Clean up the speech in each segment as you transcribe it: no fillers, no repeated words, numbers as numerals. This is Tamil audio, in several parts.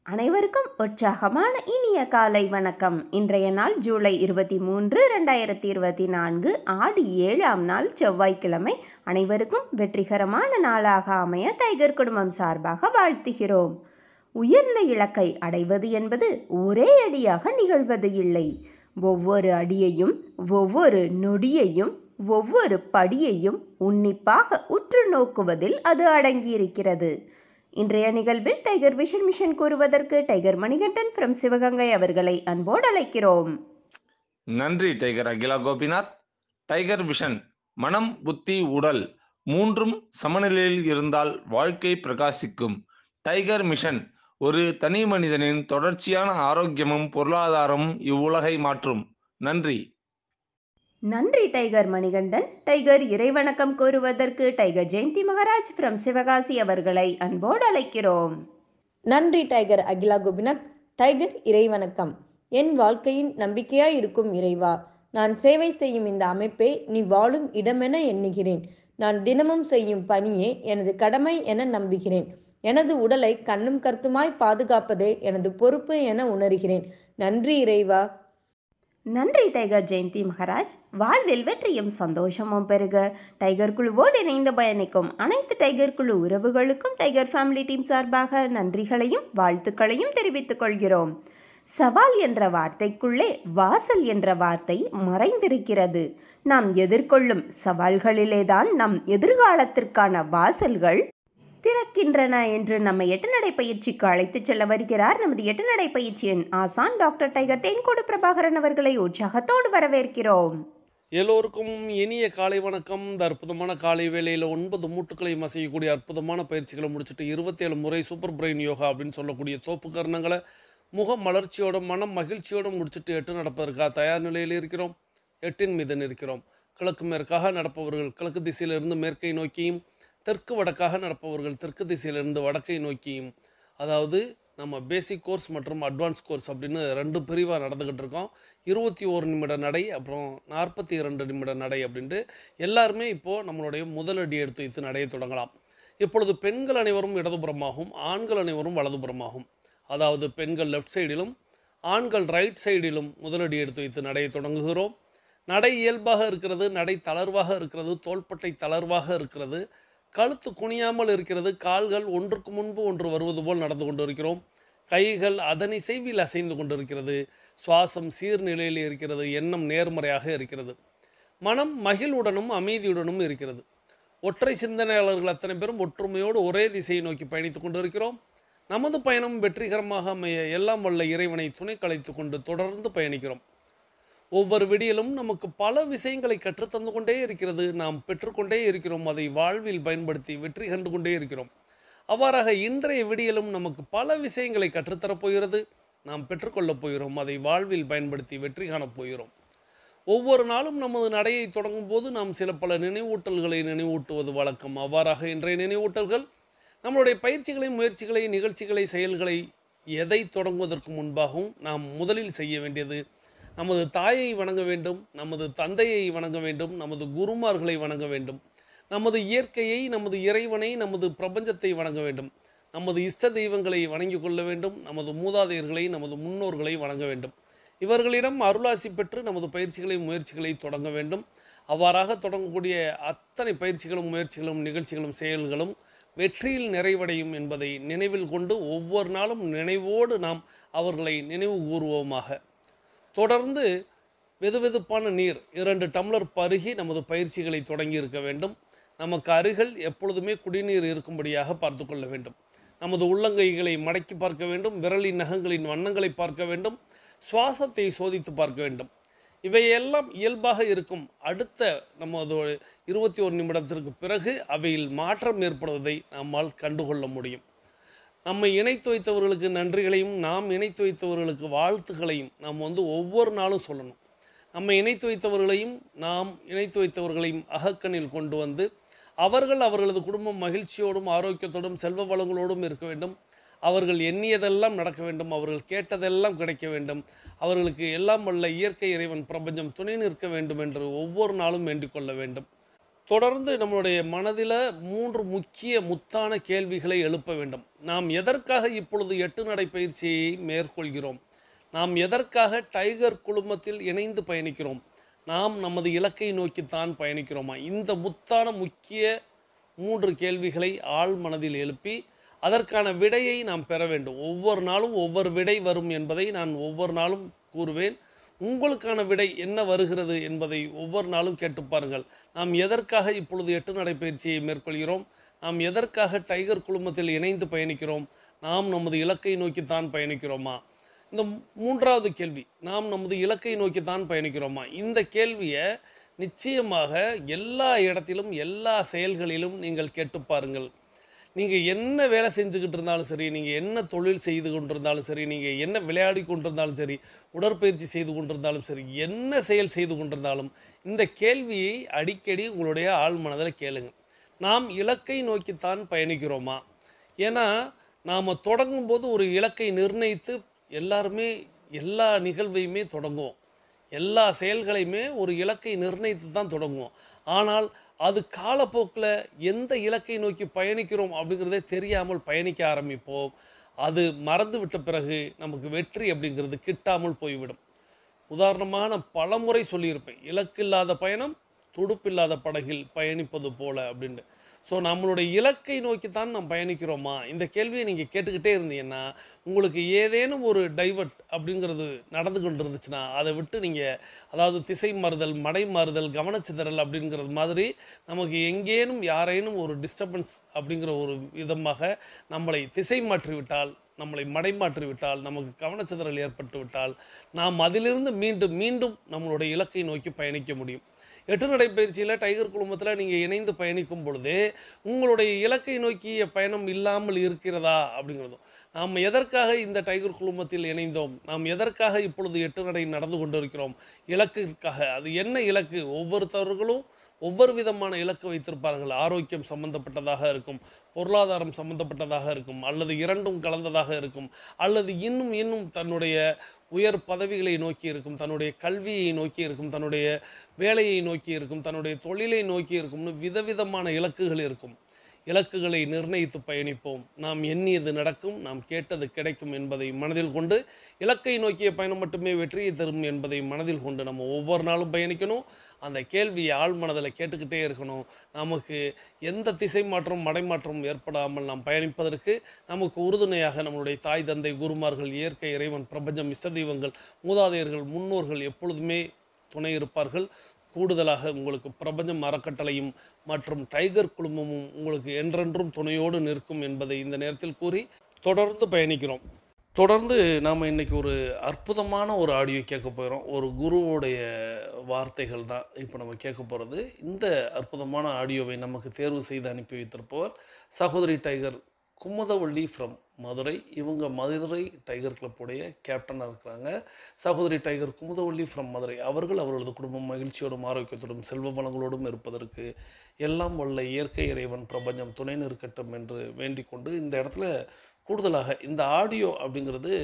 அனைவருக்கும் உற்சாகமான இனிய காலை வணக்கம். இன்றைய நாள் ஜூலை 23, 2024 ஆடி 7ஆம் நாள் செவ்வாய்க்கிழமை. அனைவருக்கும் வெற்றிகரமான நாளாக அமைய டைகர் குடும்பம் சார்பாக வாழ்த்துகிறோம். உயர்ந்த இலக்கை அடைவது என்பது ஒரே அடியாக நிகழ்வது இல்லை. ஒவ்வொரு அடியையும், ஒவ்வொரு நொடியையும், ஒவ்வொரு படியையும் உன்னிப்பாக உற்று நோக்குவதில் அது அடங்கியிருக்கிறது. இன்றைய நிகழ்வில் டைகர் விஷன் மிஷன் கூறுவதற்கு டைகர் மணிகண்டன் ஃப்ரம் சிவகங்கை அவர்களை அன்போடு அழைக்கிறோம். நன்றி tiger Akila Gopinath. Tiger vision மனம், புத்தி, உடல் மூன்றும் சமநிலையில் இருந்தால் வாழ்க்கை பிரகாசிக்கும். டைகர் மிஷன் ஒரு தனி மனிதனின் தொடர்ச்சியான ஆரோக்கியமும் பொருளாதாரமும் இவ்வுலகை மாற்றும். நன்றி. நன்றி டைகர் மணிகண்டன். டைகர் இறைவணக்கம் கூறுவதற்கு டைகர் ஜெயந்தி மகாராஜ் ஃப்ரம் சிவகாசி அவர்களை அன்போடு அழைக்கிறோம். நன்றி டைகர் அகிலா கோபிநாத். டைகர் இறைவணக்கம். என் வாழ்க்கையின் நம்பிக்கையாய் இருக்கும் இறைவா, நான் சேவை செய்யும் இந்த அமைப்பை நீ வாழும் இடமென எண்ணுகிறேன். நான் தினமும் செய்யும் பணியே எனது கடமை என நம்புகிறேன். எனது உடலை கண்ணும் கருத்துமாய் பாதுகாப்பதே எனது பொறுப்பு என உணர்கிறேன். நன்றி இறைவா. நன்றி டைகர் ஜெயந்தி மகாராஜ். வாழ்வில் வெற்றியும் சந்தோஷமும் பெருக டைகர் குழுவோடு இணைந்து பயணிக்கும் அனைத்து டைகர் குழு உறவுகளுக்கும் டைகர் ஃபேமிலி டீம் சார்பாக நன்றிகளையும் வாழ்த்துக்களையும் தெரிவித்துக் கொள்கிறோம். சவால் என்ற வார்த்தைக்குள்ளே வாசல் என்ற வார்த்தை மறைந்திருக்கிறது. நாம் எதிர்கொள்ளும் சவால்களிலேதான் நம் எதிர்காலத்திற்கான வாசல்கள் திறக்கின்றன என்று நம்ம எட்டுநடை பயிற்சிக்கு அழைத்து செல்ல வருகிறார் நமது எட்டுநடை பயிற்சியின் ஆசான் டாக்டர் டைகர் தேன்கோடு பிரபாகரன் அவர்களை உற்சாகத்தோடு வரவேற்கிறோம். எல்லோருக்கும் இனிய காலை வணக்கம். இந்த அற்புதமான காலை வேளையில் 9 மூட்டுக்களையும் அசையக்கூடிய அற்புதமான பயிற்சிகளை முடிச்சுட்டு 27 முறை சூப்பர் பிரெயின் யோகா அப்படின்னு சொல்லக்கூடிய தோப்பு கரணங்களை முக மலர்ச்சியோட மனம் மகிழ்ச்சியோடு முடிச்சுட்டு 8 நடப்பதற்காக தயார் நிலையில் இருக்கிறோம். 8 மீது இருக்கிறோம். கிழக்கு மேற்காக நடப்பவர்கள் கிழக்கு திசையிலிருந்து மேற்கை நோக்கியும், தெற்கு வடக்காக நடப்பவர்கள் தெற்கு திசையிலிருந்து வடக்கை நோக்கியும், அதாவது நம்ம பேசிக் கோர்ஸ் மற்றும் அட்வான்ஸ் கோர்ஸ் அப்படின்னு 2 பிரிவாக நடந்துக்கிட்டு இருக்கோம். 21 நிமிட நடை, அப்புறம் 42 நிமிட நடை அப்படின்ட்டு எல்லாருமே இப்போது நம்மளுடைய முதலடி எடுத்து வைத்து நடையை தொடங்கலாம். இப்பொழுது பெண்கள் அனைவரும் இடதுபுறமாகவும் ஆண்கள் அனைவரும் வலதுபுறமாகும், அதாவது பெண்கள் லெஃப்ட் சைடிலும் ஆண்கள் ரைட் சைடிலும் முதலடி எடுத்து வைத்து நடையை தொடங்குகிறோம். நடை இயல்பாக இருக்கிறது, நடை தளர்வாக இருக்கிறது, தோள்பட்டை தளர்வாக இருக்கிறது, கழுத்து குனியாமல் இருக்கிறது, கால்கள் ஒன்றுக்கு முன்பு ஒன்று வருவது போல் நடந்து கொண்டு இருக்கிறோம். கைகள் அதனை செய்வியில் அசைந்து கொண்டிருக்கிறது. சுவாசம் சீர்நிலையில் இருக்கிறது. எண்ணம் நேர்மறையாக இருக்கிறது. மனம் மகிழ்வுடனும் அமைதியுடனும் இருக்கிறது. ஒற்றை சிந்தனையாளர்கள் அத்தனை பேரும் ஒற்றுமையோடு ஒரே திசையை நோக்கி பயணித்து கொண்டிருக்கிறோம். நமது பயணம் வெற்றிகரமாக அமைய எல்லாம் வல்ல இறைவனை துணை கலைத்து கொண்டு தொடர்ந்து பயணிக்கிறோம். ஒவ்வொரு விடியலும் நமக்கு பல விஷயங்களை கற்றுத்தந்து கொண்டே இருக்கிறது. நாம் பெற்றுக்கொண்டே இருக்கிறோம். அதை வாழ்வில் பயன்படுத்தி வெற்றி கண்டு கொண்டே இருக்கிறோம். அவ்வாறாக இன்றைய விடியலும் நமக்கு பல விஷயங்களை கற்றுத்தரப்போகிறது. நாம் பெற்றுக்கொள்ளப் போகிறோம். அதை வாழ்வில் பயன்படுத்தி வெற்றி காணப் போகிறோம். ஒவ்வொரு நாளும் நமது நடையை தொடங்கும் போது நாம் பல நினைவூட்டல்களை நினைவூட்டுவது வழக்கம். அவ்வாறாக இன்றைய நினைவூட்டல்கள் நம்மளுடைய பயிற்சிகளை, முயற்சிகளை, நிகழ்ச்சிகளை, செயல்களை எதை தொடங்குவதற்கு முன்பாகவும் நாம் முதலில் செய்ய வேண்டியது நமது தாயை வணங்க வேண்டும், நமது தந்தையை வணங்க வேண்டும், நமது குருமார்களை வணங்க வேண்டும், நமது இயற்கையை, நமது இறைவனை, நமது பிரபஞ்சத்தை வணங்க வேண்டும், நமது இஷ்ட தெய்வங்களை வணங்கி கொள்ள வேண்டும், நமது மூதாதையர்களை, நமது முன்னோர்களை வணங்க வேண்டும். இவர்களிடம் அருளாசி பெற்று நமது பயிற்சிகளை, முயற்சிகளை தொடங்க வேண்டும். அவ்வாறாக தொடங்கக்கூடிய அத்தனை பயிற்சிகளும், முயற்சிகளும், நிகழ்ச்சிகளும், செயல்களும் வெற்றியில் நிறைவடையும் என்பதை நினைவில் கொண்டு ஒவ்வொரு நாளும் நினைவோடு நாம் அவர்களை நினைவு கூறுவோமாக. தொடர்ந்து வெதுவெதுப்பான நீர் 2 டம்ளர் பருகி நமது பயிற்சிகளை தொடங்கி இருக்க வேண்டும். நமக்கு அருகில் எப்பொழுதுமே குடிநீர் இருக்கும்படியாக பார்த்து கொள்ள வேண்டும். நமது உள்ளங்கைகளை மடக்கி பார்க்க வேண்டும். விரலின் நகங்களின் வண்ணங்களை பார்க்க வேண்டும். சுவாசத்தை சோதித்து பார்க்க வேண்டும். இவையெல்லாம் இயல்பாக இருக்கும். அடுத்த நமது 21 நிமிடத்திற்கு பிறகு அவையில் மாற்றம் ஏற்படுவதை நம்மால் கண்டுகொள்ள முடியும். நம்மை இணைத்து வைத்தவர்களுக்கு நன்றிகளையும், நாம் இணைத்து வைத்தவர்களுக்கு வாழ்த்துக்களையும் நாம் ஒவ்வொரு நாளும் சொல்லணும். நம்மை இணைத்து வைத்தவர்களையும் நாம் இணைத்து வைத்தவர்களையும் அகக்கண்ணில் கொண்டு வந்து அவர்கள் அவர்களது குடும்பம் மகிழ்ச்சியோடும் ஆரோக்கியத்தோடும் செல்வ வளங்களோடும் இருக்க வேண்டும். அவர்கள் எண்ணியதெல்லாம் நடக்க வேண்டும். அவர்கள் கேட்டதெல்லாம் கிடைக்க வேண்டும். அவர்களுக்கு எல்லாம் வல்ல இயற்கை இறைவன் பிரபஞ்சம் துணை நிற்க வேண்டும் என்று ஒவ்வொரு நாளும் வேண்டிக் கொள்ள வேண்டும். தொடர்ந்து நம்மளுடைய மனதில் 3 முக்கிய முத்தான கேள்விகளை எழுப்ப வேண்டும். நாம் எதற்காக இப்பொழுது 8 நடை பயிற்சியை மேற்கொள்கிறோம்? நாம் எதற்காக டைகர் குழுமத்தில் இணைந்து பயணிக்கிறோம்? நாம் நமது இலக்கை நோக்கித்தான் பயணிக்கிறோமா? இந்த முத்தான முக்கிய 3 கேள்விகளை ஆழ் மனதில் எழுப்பி அதற்கான விடையை நாம் பெற வேண்டும். ஒவ்வொரு நாளும் ஒவ்வொரு விடை வரும் என்பதை நான் ஒவ்வொரு நாளும் கூறுவேன். உங்களுக்கான விடை என்ன வருகிறது என்பதை ஒவ்வொரு நாளும் கேட்டு பாருங்கள். நாம் எதற்காக இப்பொழுது 8 நடைப்பயிற்சியை மேற்கொள்கிறோம்? நாம் எதற்காக டைகர் குழுமத்தில் இணைந்து பயணிக்கிறோம்? நாம் நமது இலக்கை நோக்கித்தான் பயணிக்கிறோமா? இந்த 3வது கேள்வி, நாம் நமது இலக்கை நோக்கித்தான் பயணிக்கிறோமா? இந்த கேள்வியை நிச்சயமாக எல்லா இடத்திலும் எல்லா செயல்களிலும் நீங்கள் கேட்டு பாருங்கள். நீங்கள் என்ன வேலை செஞ்சுக்கிட்டு இருந்தாலும் சரி, நீங்கள் என்ன தொழில் செய்து கொண்டிருந்தாலும் சரி, நீங்கள் என்ன விளையாடி கொண்டிருந்தாலும் சரி, உடற்பயிற்சி செய்து கொண்டிருந்தாலும் சரி, என்ன செயல் செய்து கொண்டிருந்தாலும் இந்த கேள்வியை அடிக்கடி உங்களுடைய ஆழ் மனதில் கேளுங்க. நாம் இலக்கை நோக்கித்தான் பயணிக்கிறோமா? ஏன்னா நாம் தொடங்கும்போது ஒரு இலக்கை நிர்ணயித்து எல்லாருமே எல்லா நிகழ்வையுமே தொடங்குவோம். எல்லா செயல்களையுமே ஒரு இலக்கை நிர்ணயித்து தான் தொடங்குவோம். ஆனால் அது காலப்போக்கில் எந்த இலக்கை நோக்கி பயணிக்கிறோம் அப்படிங்கிறதே தெரியாமல் பயணிக்க ஆரம்பிப்போம். அது மறந்து விட்ட பிறகு நமக்கு வெற்றி அப்படிங்கிறது கிட்டாமல் போய்விடும். உதாரணமாக நான் பலமுறை சொல்லியிருப்பேன், இலக்கில்லாத பயணம் துடுப்பில்லாத படகில் பயணிப்பது போல அப்படின்ட்டு. ஸோ நம்மளுடைய இலக்கை நோக்கி தான் நாம் பயணிக்கிறோமா? இந்த கேள்வியை நீங்கள் கேட்டுக்கிட்டே இருந்தீங்கன்னா உங்களுக்கு ஏதேனும் ஒரு டைவர்ட் அப்படிங்கிறது நடந்து கொண்டு இருந்துச்சுன்னா அதை விட்டு நீங்கள், அதாவது திசை மாறுதல், மடை மாறுதல், கவனச்சிதறல் அப்படிங்கிறது மாதிரி நமக்கு எங்கேனும் யாரேனும் ஒரு டிஸ்டர்பன்ஸ் அப்படிங்கிற ஒரு விதமாக நம்மளை திசை மாற்றிவிட்டால், நம்மளை மடைமாற்றிவிட்டால், நமக்கு கவனச்சிதறல் ஏற்பட்டு விட்டால் நாம் அதிலிருந்து மீண்டும் மீண்டும் நம்மளுடைய இலக்கை நோக்கி பயணிக்க முடியும். 8 நடைப்பயிற்சியில் டைகர் குழுமத்தில் நீங்கள் இணைந்து பயணிக்கும் பொழுது உங்களுடைய இலக்கை நோக்கிய பயணம் இல்லாமல் இருக்கிறதா அப்படிங்கிறதும், நாம் எதற்காக இந்த டைகர் குழுமத்தில் இணைந்தோம்? நாம் எதற்காக இப்பொழுது 8 நடை நடந்து கொண்டிருக்கிறோம்? இலக்கிற்காக. அது என்ன இலக்கு? ஒவ்வொருத்தவர்களும் ஒவ்வொரு விதமான இலக்கு வைத்திருப்பார்கள். ஆரோக்கியம் சம்பந்தப்பட்டதாக இருக்கும், பொருளாதாரம் சம்பந்தப்பட்டதாக இருக்கும், அல்லது இரண்டும் கலந்ததாக இருக்கும், அல்லது இன்னும் தன்னுடைய உயர் பதவிகளை நோக்கி இருக்கும், தன்னுடைய கல்வியை நோக்கி இருக்கும், தன்னுடைய வேலையை நோக்கி இருக்கும், தன்னுடைய தொழிலை நோக்கி இருக்கும்னு விதவிதமான இலக்குகள் இருக்கும். இலக்குகளை நிர்ணயித்து பயணிப்போம். நாம் எண்ணியது நடக்கும், நாம் கேட்டது கிடைக்கும் என்பதை மனதில் கொண்டு, இலக்கை நோக்கிய பயணம் மட்டுமே வெற்றியை தரும் என்பதை மனதில் கொண்டு நம்ம ஒவ்வொரு நாளும் பயணிக்கணும். அந்த கேள்வியை ஆழ் மனதில் கேட்டுக்கிட்டே இருக்கணும். நமக்கு எந்த திசை மாற்றம் மடைமாற்றம் ஏற்படாமல் நாம் பயணிப்பதற்கு நமக்கு உறுதுணையாக நம்மளுடைய தாய் தந்தை, குருமார்கள், இயற்கை, இறைவன், பிரபஞ்சம், இஷ்ட தெய்வங்கள், மூதாதையர்கள், முன்னோர்கள் எப்பொழுதுமே துணை இருப்பார்கள். கூடுதலாக உங்களுக்கு பிரபஞ்சம் அறக்கட்டளையும் மற்றும் டைகர் குழுமமும் உங்களுக்கு என்றென்றும் துணையோடு நிற்கும் என்பதை இந்த நேரத்தில் கூறி தொடர்ந்து பயணிக்கிறோம். தொடர்ந்து நாம் இன்றைக்கி ஒரு அற்புதமான ஒரு ஆடியோ கேட்க போகிறோம். ஒரு குருவுடைய வார்த்தைகள் தான் இப்போ நம்ம கேட்க போகிறது. இந்த அற்புதமான ஆடியோவை நமக்கு தேர்வு செய்து அனுப்பி வைத்திருப்பவர் சகோதரி டைகர் குமுதவள்ளி ஃப்ரம் மதுரை. இவங்க மதுரை டைகர் கிளப்புடைய கேப்டனாக இருக்கிறாங்க. சகோதரி டைகர் குமுதவள்ளி ஃப்ரம் மதுரை அவர்கள் அவர்களது குடும்பம் மகிழ்ச்சியோடும் ஆரோக்கியத்தோடும் செல்வ வளங்களோடும் இருப்பதற்கு எல்லாம் வல்ல இயற்கை, இறைவன், பிரபஞ்சம் துணை நிற்கட்டும் என்று வேண்டிக் கொண்டு, இந்த இடத்துல கூடுதலாக இந்த ஆடியோ அப்படிங்கிறது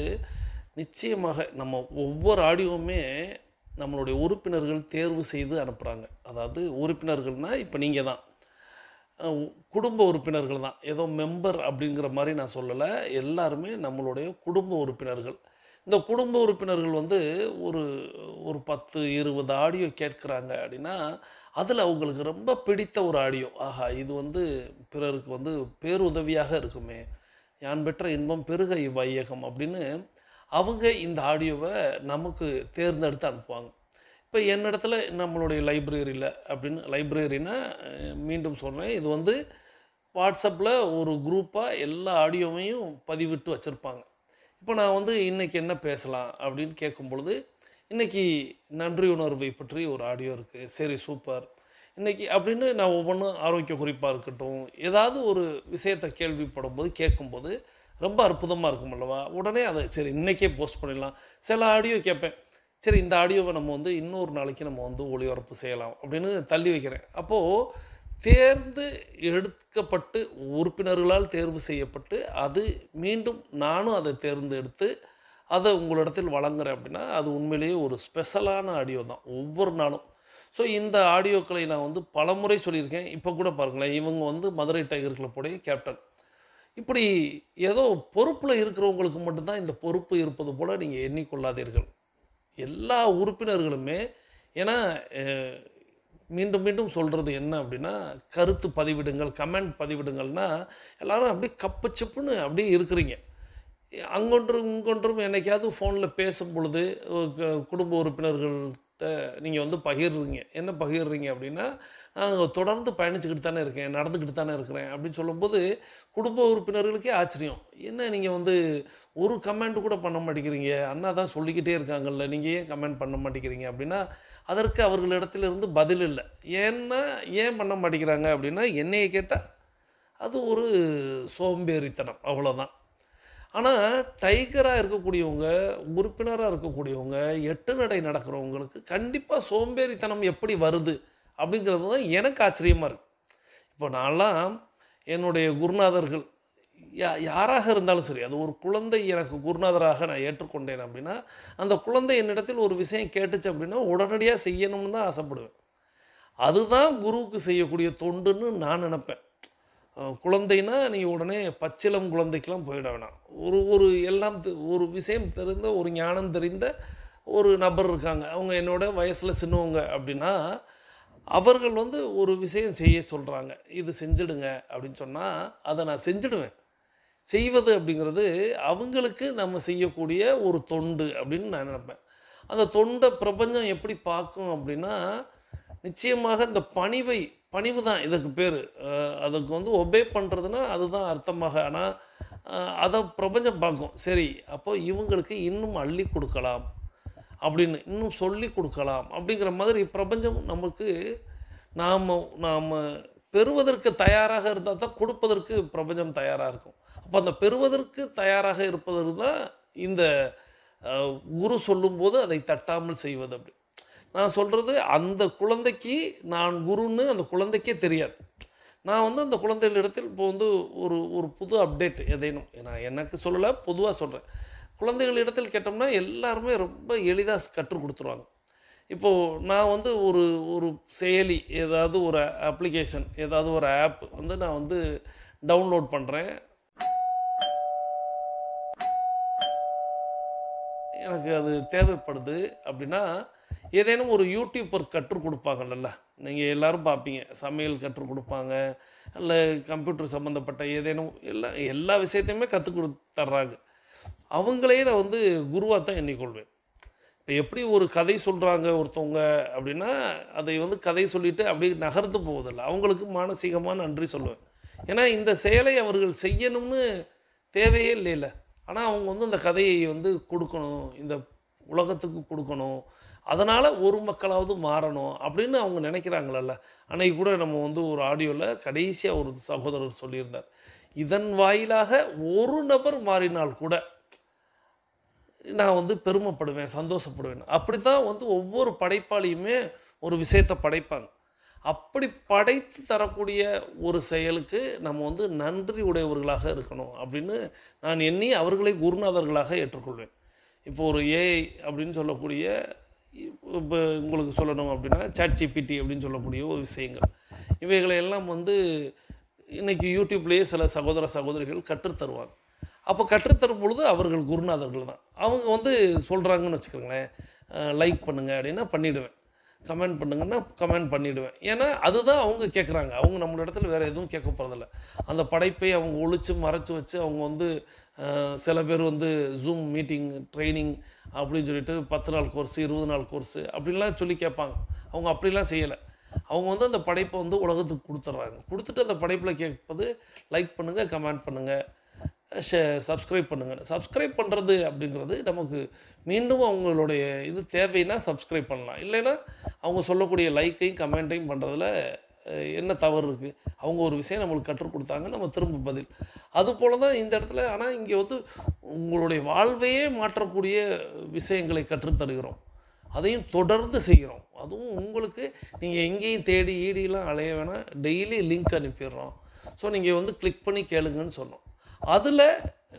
நிச்சயமாக நம்ம ஒவ்வொரு ஆடியோவுமே நம்மளுடைய உறுப்பினர்கள் தேர்வு செய்து அனுப்புகிறாங்க. அதாவது உறுப்பினர்கள்னால் இப்போ நீங்கள் தான் குடும்ப உறுப்பினர்கள் தான், ஏதோ மெம்பர் அப்படிங்கிற மாதிரி நான் சொல்லலை. எல்லாருமே நம்மளுடைய குடும்ப உறுப்பினர்கள். இந்த குடும்ப உறுப்பினர்கள் ஒரு ஒரு 10-20 ஆடியோ கேட்குறாங்க அப்படின்னா அதில் அவங்களுக்கு ரொம்ப பிடித்த ஒரு ஆடியோ, ஆஹா இது பிறருக்கு பேருதவியாக இருக்குமே, யான் பெற்ற இன்பம் பெருக இவ்வையகம் அப்படின்னு அவங்க இந்த ஆடியோவை நமக்கு தேர்ந்தெடுத்து அனுப்புவாங்க. இப்போ என்னிடத்துல நம்மளுடைய லைப்ரரியில் அப்படின்னு, லைப்ரரினா மீண்டும் சொல்கிறேன், இது வாட்ஸ்அப்பில் ஒரு குரூப்பாக எல்லா ஆடியோவையும் பதிவிட்டு வச்சுருப்பாங்க. இப்போ நான் இன்றைக்கி என்ன பேசலாம் அப்படின்னு கேட்கும் பொழுது, இன்றைக்கி நன்றி உணர்வை பற்றி ஒரு ஆடியோ இருக்குது, சரி சூப்பர் இன்றைக்கி அப்படின்னு நான் ஒவ்வொன்றும் ஆரோக்கிய குறிப்பாக இருக்கட்டும், ஏதாவது ஒரு விஷயத்தை கேள்விப்படும் போது கேட்கும்போது ரொம்ப அற்புதமாக இருக்கும் அல்லவா? உடனே அதை சரி இன்றைக்கே போஸ்ட் பண்ணிடலாம். சில ஆடியோ கேட்பேன், சரி இந்த ஆடியோவை நம்ம இன்னொரு நாளைக்கு நம்ம ஒளிபரப்பு செய்யலாம் அப்படின்னு தள்ளி வைக்கிறேன். அப்போது தேர்ந்து எடுக்கப்பட்டு உறுப்பினர்களால் தேர்வு செய்யப்பட்டு அது மீண்டும் நானும் அதை தேர்ந்தெடுத்து அதை உங்களிடத்தில் வழங்குறேன் அப்படின்னா அது உண்மையிலேயே ஒரு ஸ்பெஷலான ஆடியோ தான் ஒவ்வொரு நாளும். ஸோ இந்த ஆடியோக்களை நான் வந்து பலமுறை சொல்லியிருக்கேன். இப்போ கூட பாருங்களேன், இவங்க வந்து மதுரை டைகர் கிளப்புடைய கேப்டன். இப்படி ஏதோ பொறுப்பில் இருக்கிறவங்களுக்கு மட்டும்தான் இந்த பொறுப்பு இருப்பது போல் நீங்கள் எண்ணிக்கொள்ளாதீர்கள். எல்லா உறுப்பினர்களுமே ஏன்னா மீண்டும் மீண்டும் சொல்கிறது என்ன அப்படின்னா, கருத்து பதிவிடுங்கள், கமெண்ட் பதிவிடுங்கள்னா எல்லாரும் அப்படியே கப்பு சிப்புன்னு அப்படியே இருக்கிறீங்க. அங்கொன்றும் இங்கொன்றும் என்னைக்காவது ஃபோனில் பேசும் பொழுது குடும்ப உறுப்பினர்கள்ட்ட நீங்கள் வந்து பகிர்றீங்க. என்ன பகிர்றீங்க அப்படின்னா, நான் தொடர்ந்து பயணிச்சுக்கிட்டு தானே இருக்கேன், நடந்துக்கிட்டு தானே இருக்கிறேன் அப்படின்னு சொல்லும்போது குடும்ப உறுப்பினர்களுக்கே ஆச்சரியம். என்ன நீங்கள் வந்து ஒரு கமெண்ட் கூட பண்ண மாட்டேங்கிறீங்க, அண்ணா தான் சொல்லிக்கிட்டே இருக்காங்கல்ல, நீங்கள் ஏன் கமெண்ட் பண்ண மாட்டேங்கிறீங்க அப்படின்னா, அதற்கு அவர்களிடத்திலிருந்து பதில் இல்லை. ஏன்னா ஏன் பண்ண மாட்டேங்கிறாங்க அப்படின்னா, என்னைய கேட்டால் அது ஒரு சோம்பேறித்தனம், அவ்வளோதான். ஆனால் டைகராக இருக்கக்கூடியவங்க, உறுப்பினராக இருக்கக்கூடியவங்க, எட்டு நடை நடக்கிறவங்களுக்கு கண்டிப்பாக சோம்பேறித்தனம் எப்படி வருது அப்படிங்கிறது தான் எனக்கு ஆச்சரியமாக இருக்குது. இப்போ நான்லாம் என்னுடைய குருநாதர்கள் யாராக இருந்தாலும் சரி, அது ஒரு குழந்தை எனக்கு குருநாதராக நான் ஏற்றுக்கொண்டேன் அப்படின்னா, அந்த குழந்தை என்னிடத்தில் ஒரு விஷயம் கேட்டுச்சு அப்படின்னா உடனடியாக செய்யணும்னு தான் ஆசைப்படுவேன். அதுதான் குருவுக்கு செய்யக்கூடிய தொண்டுன்னு நான் நினப்பேன். குழந்தைனா நீங்கள் உடனே பச்சிளம் குழந்தைக்கெலாம் போயிட வேணாம். ஒரு எல்லாம் ஒரு விஷயம் தெரிந்த, ஒரு ஞானம் தெரிந்த ஒரு நபர் இருக்காங்க, அவங்க என்னோட வயசில் சின்னவங்க அப்படின்னா, அவர்கள் வந்து ஒரு விஷயம் செய்ய சொல்கிறாங்க, இது செஞ்சிடுங்க அப்படின்னு சொன்னால் அதை நான் செஞ்சிடுவேன். செய்வது அப்படிங்கிறது அவங்களுக்கு நம்ம செய்யக்கூடிய ஒரு தொண்டு அப்படின்னு நான் நினைப்பேன். அந்த தொண்டை பிரபஞ்சம் எப்படி பார்க்கும் அப்படின்னா, நிச்சயமாக இந்த பணிவு தான் இதுக்கு பேர். அதுக்கு வந்து ஒபே பண்ணுறதுன்னா அதுதான் அர்த்தமாக. ஆனால் அதை பிரபஞ்சம் பார்க்கும். சரி, அப்போ இவங்களுக்கு இன்னும் அள்ளி கொடுக்கலாம் அப்படின்னு, இன்னும் சொல்லி கொடுக்கலாம் அப்படிங்கிற மாதிரி பிரபஞ்சம் நமக்கு நாம் பெறுவதற்கு தயாராக இருந்தால் தான் கொடுப்பதற்கு பிரபஞ்சம் தயாராக இருக்கும். அப்போ அந்த பெறுவதற்கு தயாராக இருப்பதற்கு தான் இந்த குரு சொல்லும்போது அதை தட்டாமல் செய்வது. அப்படி நான் சொல்கிறது, அந்த குழந்தைக்கு நான் குருன்னு அந்த குழந்தைக்கே தெரியாது. நான் வந்து அந்த குழந்தைகளிடத்தில் இப்போ வந்து ஒரு புது அப்டேட் எதேனும் நான் எனக்கு சொல்லலை, பொதுவாக சொல்கிறேன். குழந்தைகளிடத்தில் கேட்டோம்னா எல்லாருமே ரொம்ப எளிதாக கற்றுக் கொடுத்துருவாங்க. இப்போது நான் வந்து ஒரு செயலி, ஏதாவது ஒரு அப்ளிகேஷன், ஏதாவது ஒரு ஆப் வந்து நான் வந்து டவுன்லோட் பண்ணுறேன். எனக்கு அது தேவைப்படுது அப்படின்னா, ஏதேனும் ஒரு யூடியூபர் கற்றுக் கொடுப்பாங்கல்ல, நீங்கள் எல்லோரும் பார்ப்பீங்க, சமையல் கற்றுக் கொடுப்பாங்க, இல்லை கம்ப்யூட்டர் சம்மந்தப்பட்ட ஏதேனும் எல்லா விஷயத்தையுமே கற்றுக் கொடுத்துட்றாங்க. அவங்களையே நான் வந்து குருவாக தான் எண்ணிக்கொள்வேன். இப்போ எப்படி ஒரு கதை சொல்கிறாங்க ஒருத்தவங்க அப்படின்னா, அதை வந்து கதை சொல்லிவிட்டு அப்படியே நகர்ந்து போவதில்லை, அவங்களுக்கு மானசீகமாக நன்றி சொல்லுவேன். ஏன்னா இந்த செயலை அவர்கள் செய்யணும்னு தேவையே இல்லைல்ல. ஆனால் அவங்க வந்து அந்த கதையை வந்து கொடுக்கணும், இந்த உலகத்துக்கு கொடுக்கணும், அதனால் ஒரு மக்களாவது மாறணும் அப்படின்னு அவங்க நினைக்கிறாங்களல்ல. அன்றைக்கி கூட நம்ம வந்து ஒரு ஆடியோவில் கடைசியாக ஒரு சகோதரர் சொல்லியிருந்தார், இதன் வாயிலாக ஒரு நபர் மாறினால் கூட நான் வந்து பெருமைப்படுவேன், சந்தோஷப்படுவேன். அப்படி தான் வந்து ஒவ்வொரு படைப்பாளியுமே ஒரு விஷயத்தை படைப்பாங்க. அப்படி படைத்து தரக்கூடிய ஒரு செயலுக்கு நம்ம வந்து நன்றி உடையவர்களாக இருக்கணும் அப்படின்னு நான் எண்ணி அவர்களை குருநாதர்களாக ஏற்றுக்கொள்வேன். இப்போ ஒரு ஏஐ அப்படின்னு சொல்லக்கூடிய, இப்போ உங்களுக்கு சொல்லணும் அப்படின்னா ChatGPT அப்படின்னு சொல்லக்கூடிய ஒரு விஷயங்கள், இவைகளை எல்லாம் வந்து இன்றைக்கி யூடியூப்லேயே சில சகோதர சகோதரிகள் கற்றுத்தருவாங்க. அப்போ கற்றுத்தரும் பொழுது அவர்கள் குருநாதர்கள் தான். அவங்க வந்து சொல்கிறாங்கன்னு வச்சுக்கோங்களேன், லைக் பண்ணுங்கள் அப்படின்னா பண்ணிவிடுவேன், கமெண்ட் பண்ணுங்கன்னா கமெண்ட் பண்ணிவிடுவேன். ஏன்னா அதுதான் அவங்க கேட்குறாங்க. அவங்க நம்மளோட இடத்துல வேறு எதுவும் கேட்க போகிறதில்ல. அந்த படைப்பை அவங்க ஒழித்து மறைச்சி வச்சு அவங்க வந்து சில பேர் வந்து ஜூம் மீட்டிங் ட்ரைனிங் அப்படின்னு சொல்லிட்டு 10 நாள் கோர்ஸு, 20 நாள் கோர்ஸு அப்படின்லாம் சொல்லி கேட்பாங்க. அவங்க அப்படிலாம் செய்யலை. அவங்க வந்து அந்த படைப்பை வந்து உலகத்துக்கு கொடுத்துட்றாங்க. கொடுத்துட்டு அந்த படைப்பில் கேட்பது லைக் பண்ணுங்கள், கமெண்ட் பண்ணுங்கள், சப்ஸ்கிரைப் பண்ணுங்கள். சப்ஸ்கிரைப் பண்ணுறது அப்படிங்கிறது நமக்கு மீண்டும் அவங்களுடைய இது தேவைன்னா சப்ஸ்கிரைப் பண்ணலாம். இல்லைன்னா அவங்க சொல்லக்கூடிய லைக்கையும் கமெண்ட்டையும் பண்ணுறதுல என்ன தவறு இருக்குது? அவங்க ஒரு விஷயம் நம்மளுக்கு கற்றுக் கொடுத்தாங்க, நம்ம திரும்ப பதில். அதுபோல தான் இந்த இடத்துல. ஆனால் இங்கே வந்து உங்களுடைய வாழ்வையே மாற்றக்கூடிய விஷயங்களை கற்றுத்தருகிறோம், அதையும் தொடர்ந்து செய்கிறோம். அதுவும் உங்களுக்கு நீங்கள் எங்கேயும் தேடி ஈடிலாம் அலைய வேணாம், டெய்லி லிங்க் அனுப்பிடுறோம். ஸோ நீங்கள் வந்து கிளிக் பண்ணி கேளுங்கன்னு சொன்னோம். அதில்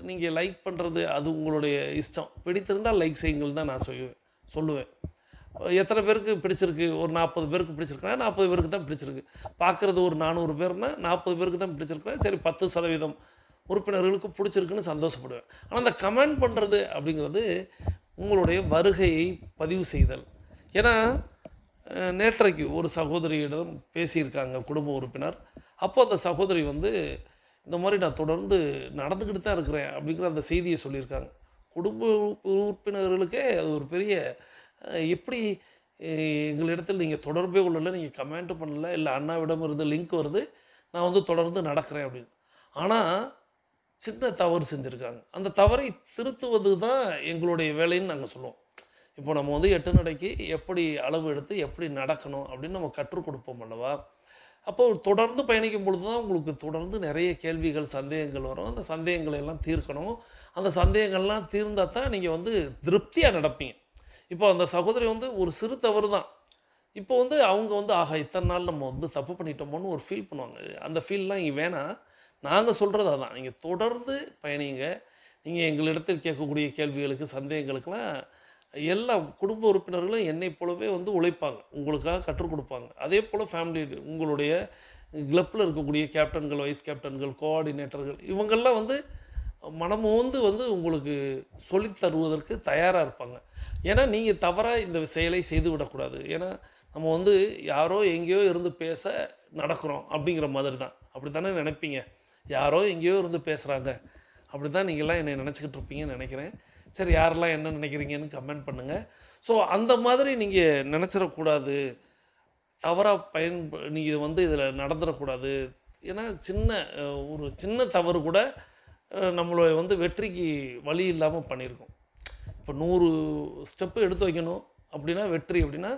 நீங்கள் லைக் பண்ணுறது அது உங்களுடைய இஷ்டம். பிடித்திருந்தால் லைக் செய்யுங்கள் தான் நான் சொல்லுவேன். எத்தனை பேருக்கு பிடிச்சிருக்கு? ஒரு 40 பேருக்கு பிடிச்சிருக்குன்னா 40 பேருக்கு தான் பிடிச்சிருக்கு. பார்க்குறது ஒரு 400 பேர்னா 40 பேருக்கு தான் பிடிச்சிருக்குன்னா சரி 10% உறுப்பினர்களுக்கு பிடிச்சிருக்குன்னு சந்தோஷப்படுவேன். ஆனா அந்த கமெண்ட் பண்ணுறது அப்படிங்கிறது உங்களுடைய வருகையை பதிவு செய்தல். ஏன்னா நேற்றைக்கு ஒரு சகோதரியிடம் பேசியிருக்காங்க குடும்ப உறுப்பினர். அப்போ அந்த சகோதரி வந்து இந்த மாதிரி நான் தொடர்ந்து நடந்துக்கிட்டு தான் இருக்கிறேன் அப்படிங்கிற அந்த செய்தியை சொல்லியிருக்காங்க. குடும்ப உறுப்பினர்களுக்கே அது ஒரு பெரிய எப்படி எங்களிடத்தில் நீங்கள் தொடர்பே கொள்ளல, நீங்கள் கமெண்ட் பண்ணல, இல்லை அண்ணாவிடம் இருந்து லிங்க் வருது, நான் வந்து தொடர்ந்து நடக்கிறேன் அப்படின்னு. ஆனால் சின்ன தவறு செஞ்சுருக்காங்க. அந்த தவறை திருத்துவது தான் எங்களுடைய வேலைன்னு நாங்கள் சொல்லுவோம். இப்போ நம்ம வந்து 8 நடைக்கு எப்படி அளவு எடுத்து எப்படி நடக்கணும் அப்படின்னு நம்ம கற்றுக் கொடுப்போம் அல்லவா? அப்போ தொடர்ந்து பயணிக்கும் பொழுது தான் உங்களுக்கு தொடர்ந்து நிறைய கேள்விகள், சந்தேகங்கள் வரும். அந்த சந்தேகங்களை எல்லாம் தீர்க்கணும். அந்த சந்தேகங்கள்லாம் தீர்ந்தா தான் நீங்கள் வந்து திருப்தியாக நடப்பீங்க. இப்போ அந்த சகோதரி வந்து ஒரு சிறு தவறு தான். இப்போ வந்து அவங்க வந்து ஆஹா இத்தனை நாள் நம்ம வந்து தப்பு பண்ணிட்டோமோன்னு ஒரு ஃபீல் பண்ணுவாங்க. அந்த ஃபீல்லாம் இங்கே வேணாம். நாங்கள் சொல்கிறது அதான். நீங்கள் தொடர்ந்து பயணிங்க. நீங்கள் எங்களிடத்தில் கேட்கக்கூடிய கேள்விகளுக்கு, சந்தேகங்களுக்கெல்லாம் எல்லா குடும்ப உறுப்பினர்களும் என்னைப் போலவே வந்து உழைப்பாங்க. உங்களுக்காக கற்றுக் கொடுப்பாங்க. அதே போல் ஃபேமிலி உங்களுடைய கிளப்பில் இருக்கக்கூடிய கேப்டன்கள், வைஸ் கேப்டன்கள், கோஆர்டினேட்டர்கள் இவங்கெல்லாம் வந்து மனமோந்து வந்து உங்களுக்கு சொல்லித் தருவதற்கு தயாராக இருப்பாங்க. ஏன்னா நீங்கள் தவறாக இந்த செயலை செய்து விடக்கூடாது. ஏன்னா நம்ம வந்து யாரோ எங்கேயோ இருந்து பேச நடக்கிறோம் அப்படிங்கிற மாதிரி தான். அப்படி தானே நினைப்பீங்க? யாரோ எங்கேயோ இருந்து பேசுகிறாங்க அப்படி தான் நீங்கள்லாம் என்னை நினச்சிக்கிட்டு இருப்பீங்கன்னு நினைக்கிறேன். சரி யாரெல்லாம் என்ன நினைக்கிறீங்கன்னு கமெண்ட் பண்ணுங்கள். ஸோ அந்த மாதிரி நீங்கள் நினச்சிடக்கூடாது. தவறாக நீங்கள் வந்து இதில் நடந்துடக்கூடாது. ஏன்னா ஒரு சின்ன தவறு கூட நம்மளை வந்து வெற்றிக்கு வழி இல்லாமல் பண்ணியிருக்கோம். இப்போ 100 ஸ்டெப்பு எடுத்து வைக்கணும் அப்படின்னா வெற்றி அப்படின்னா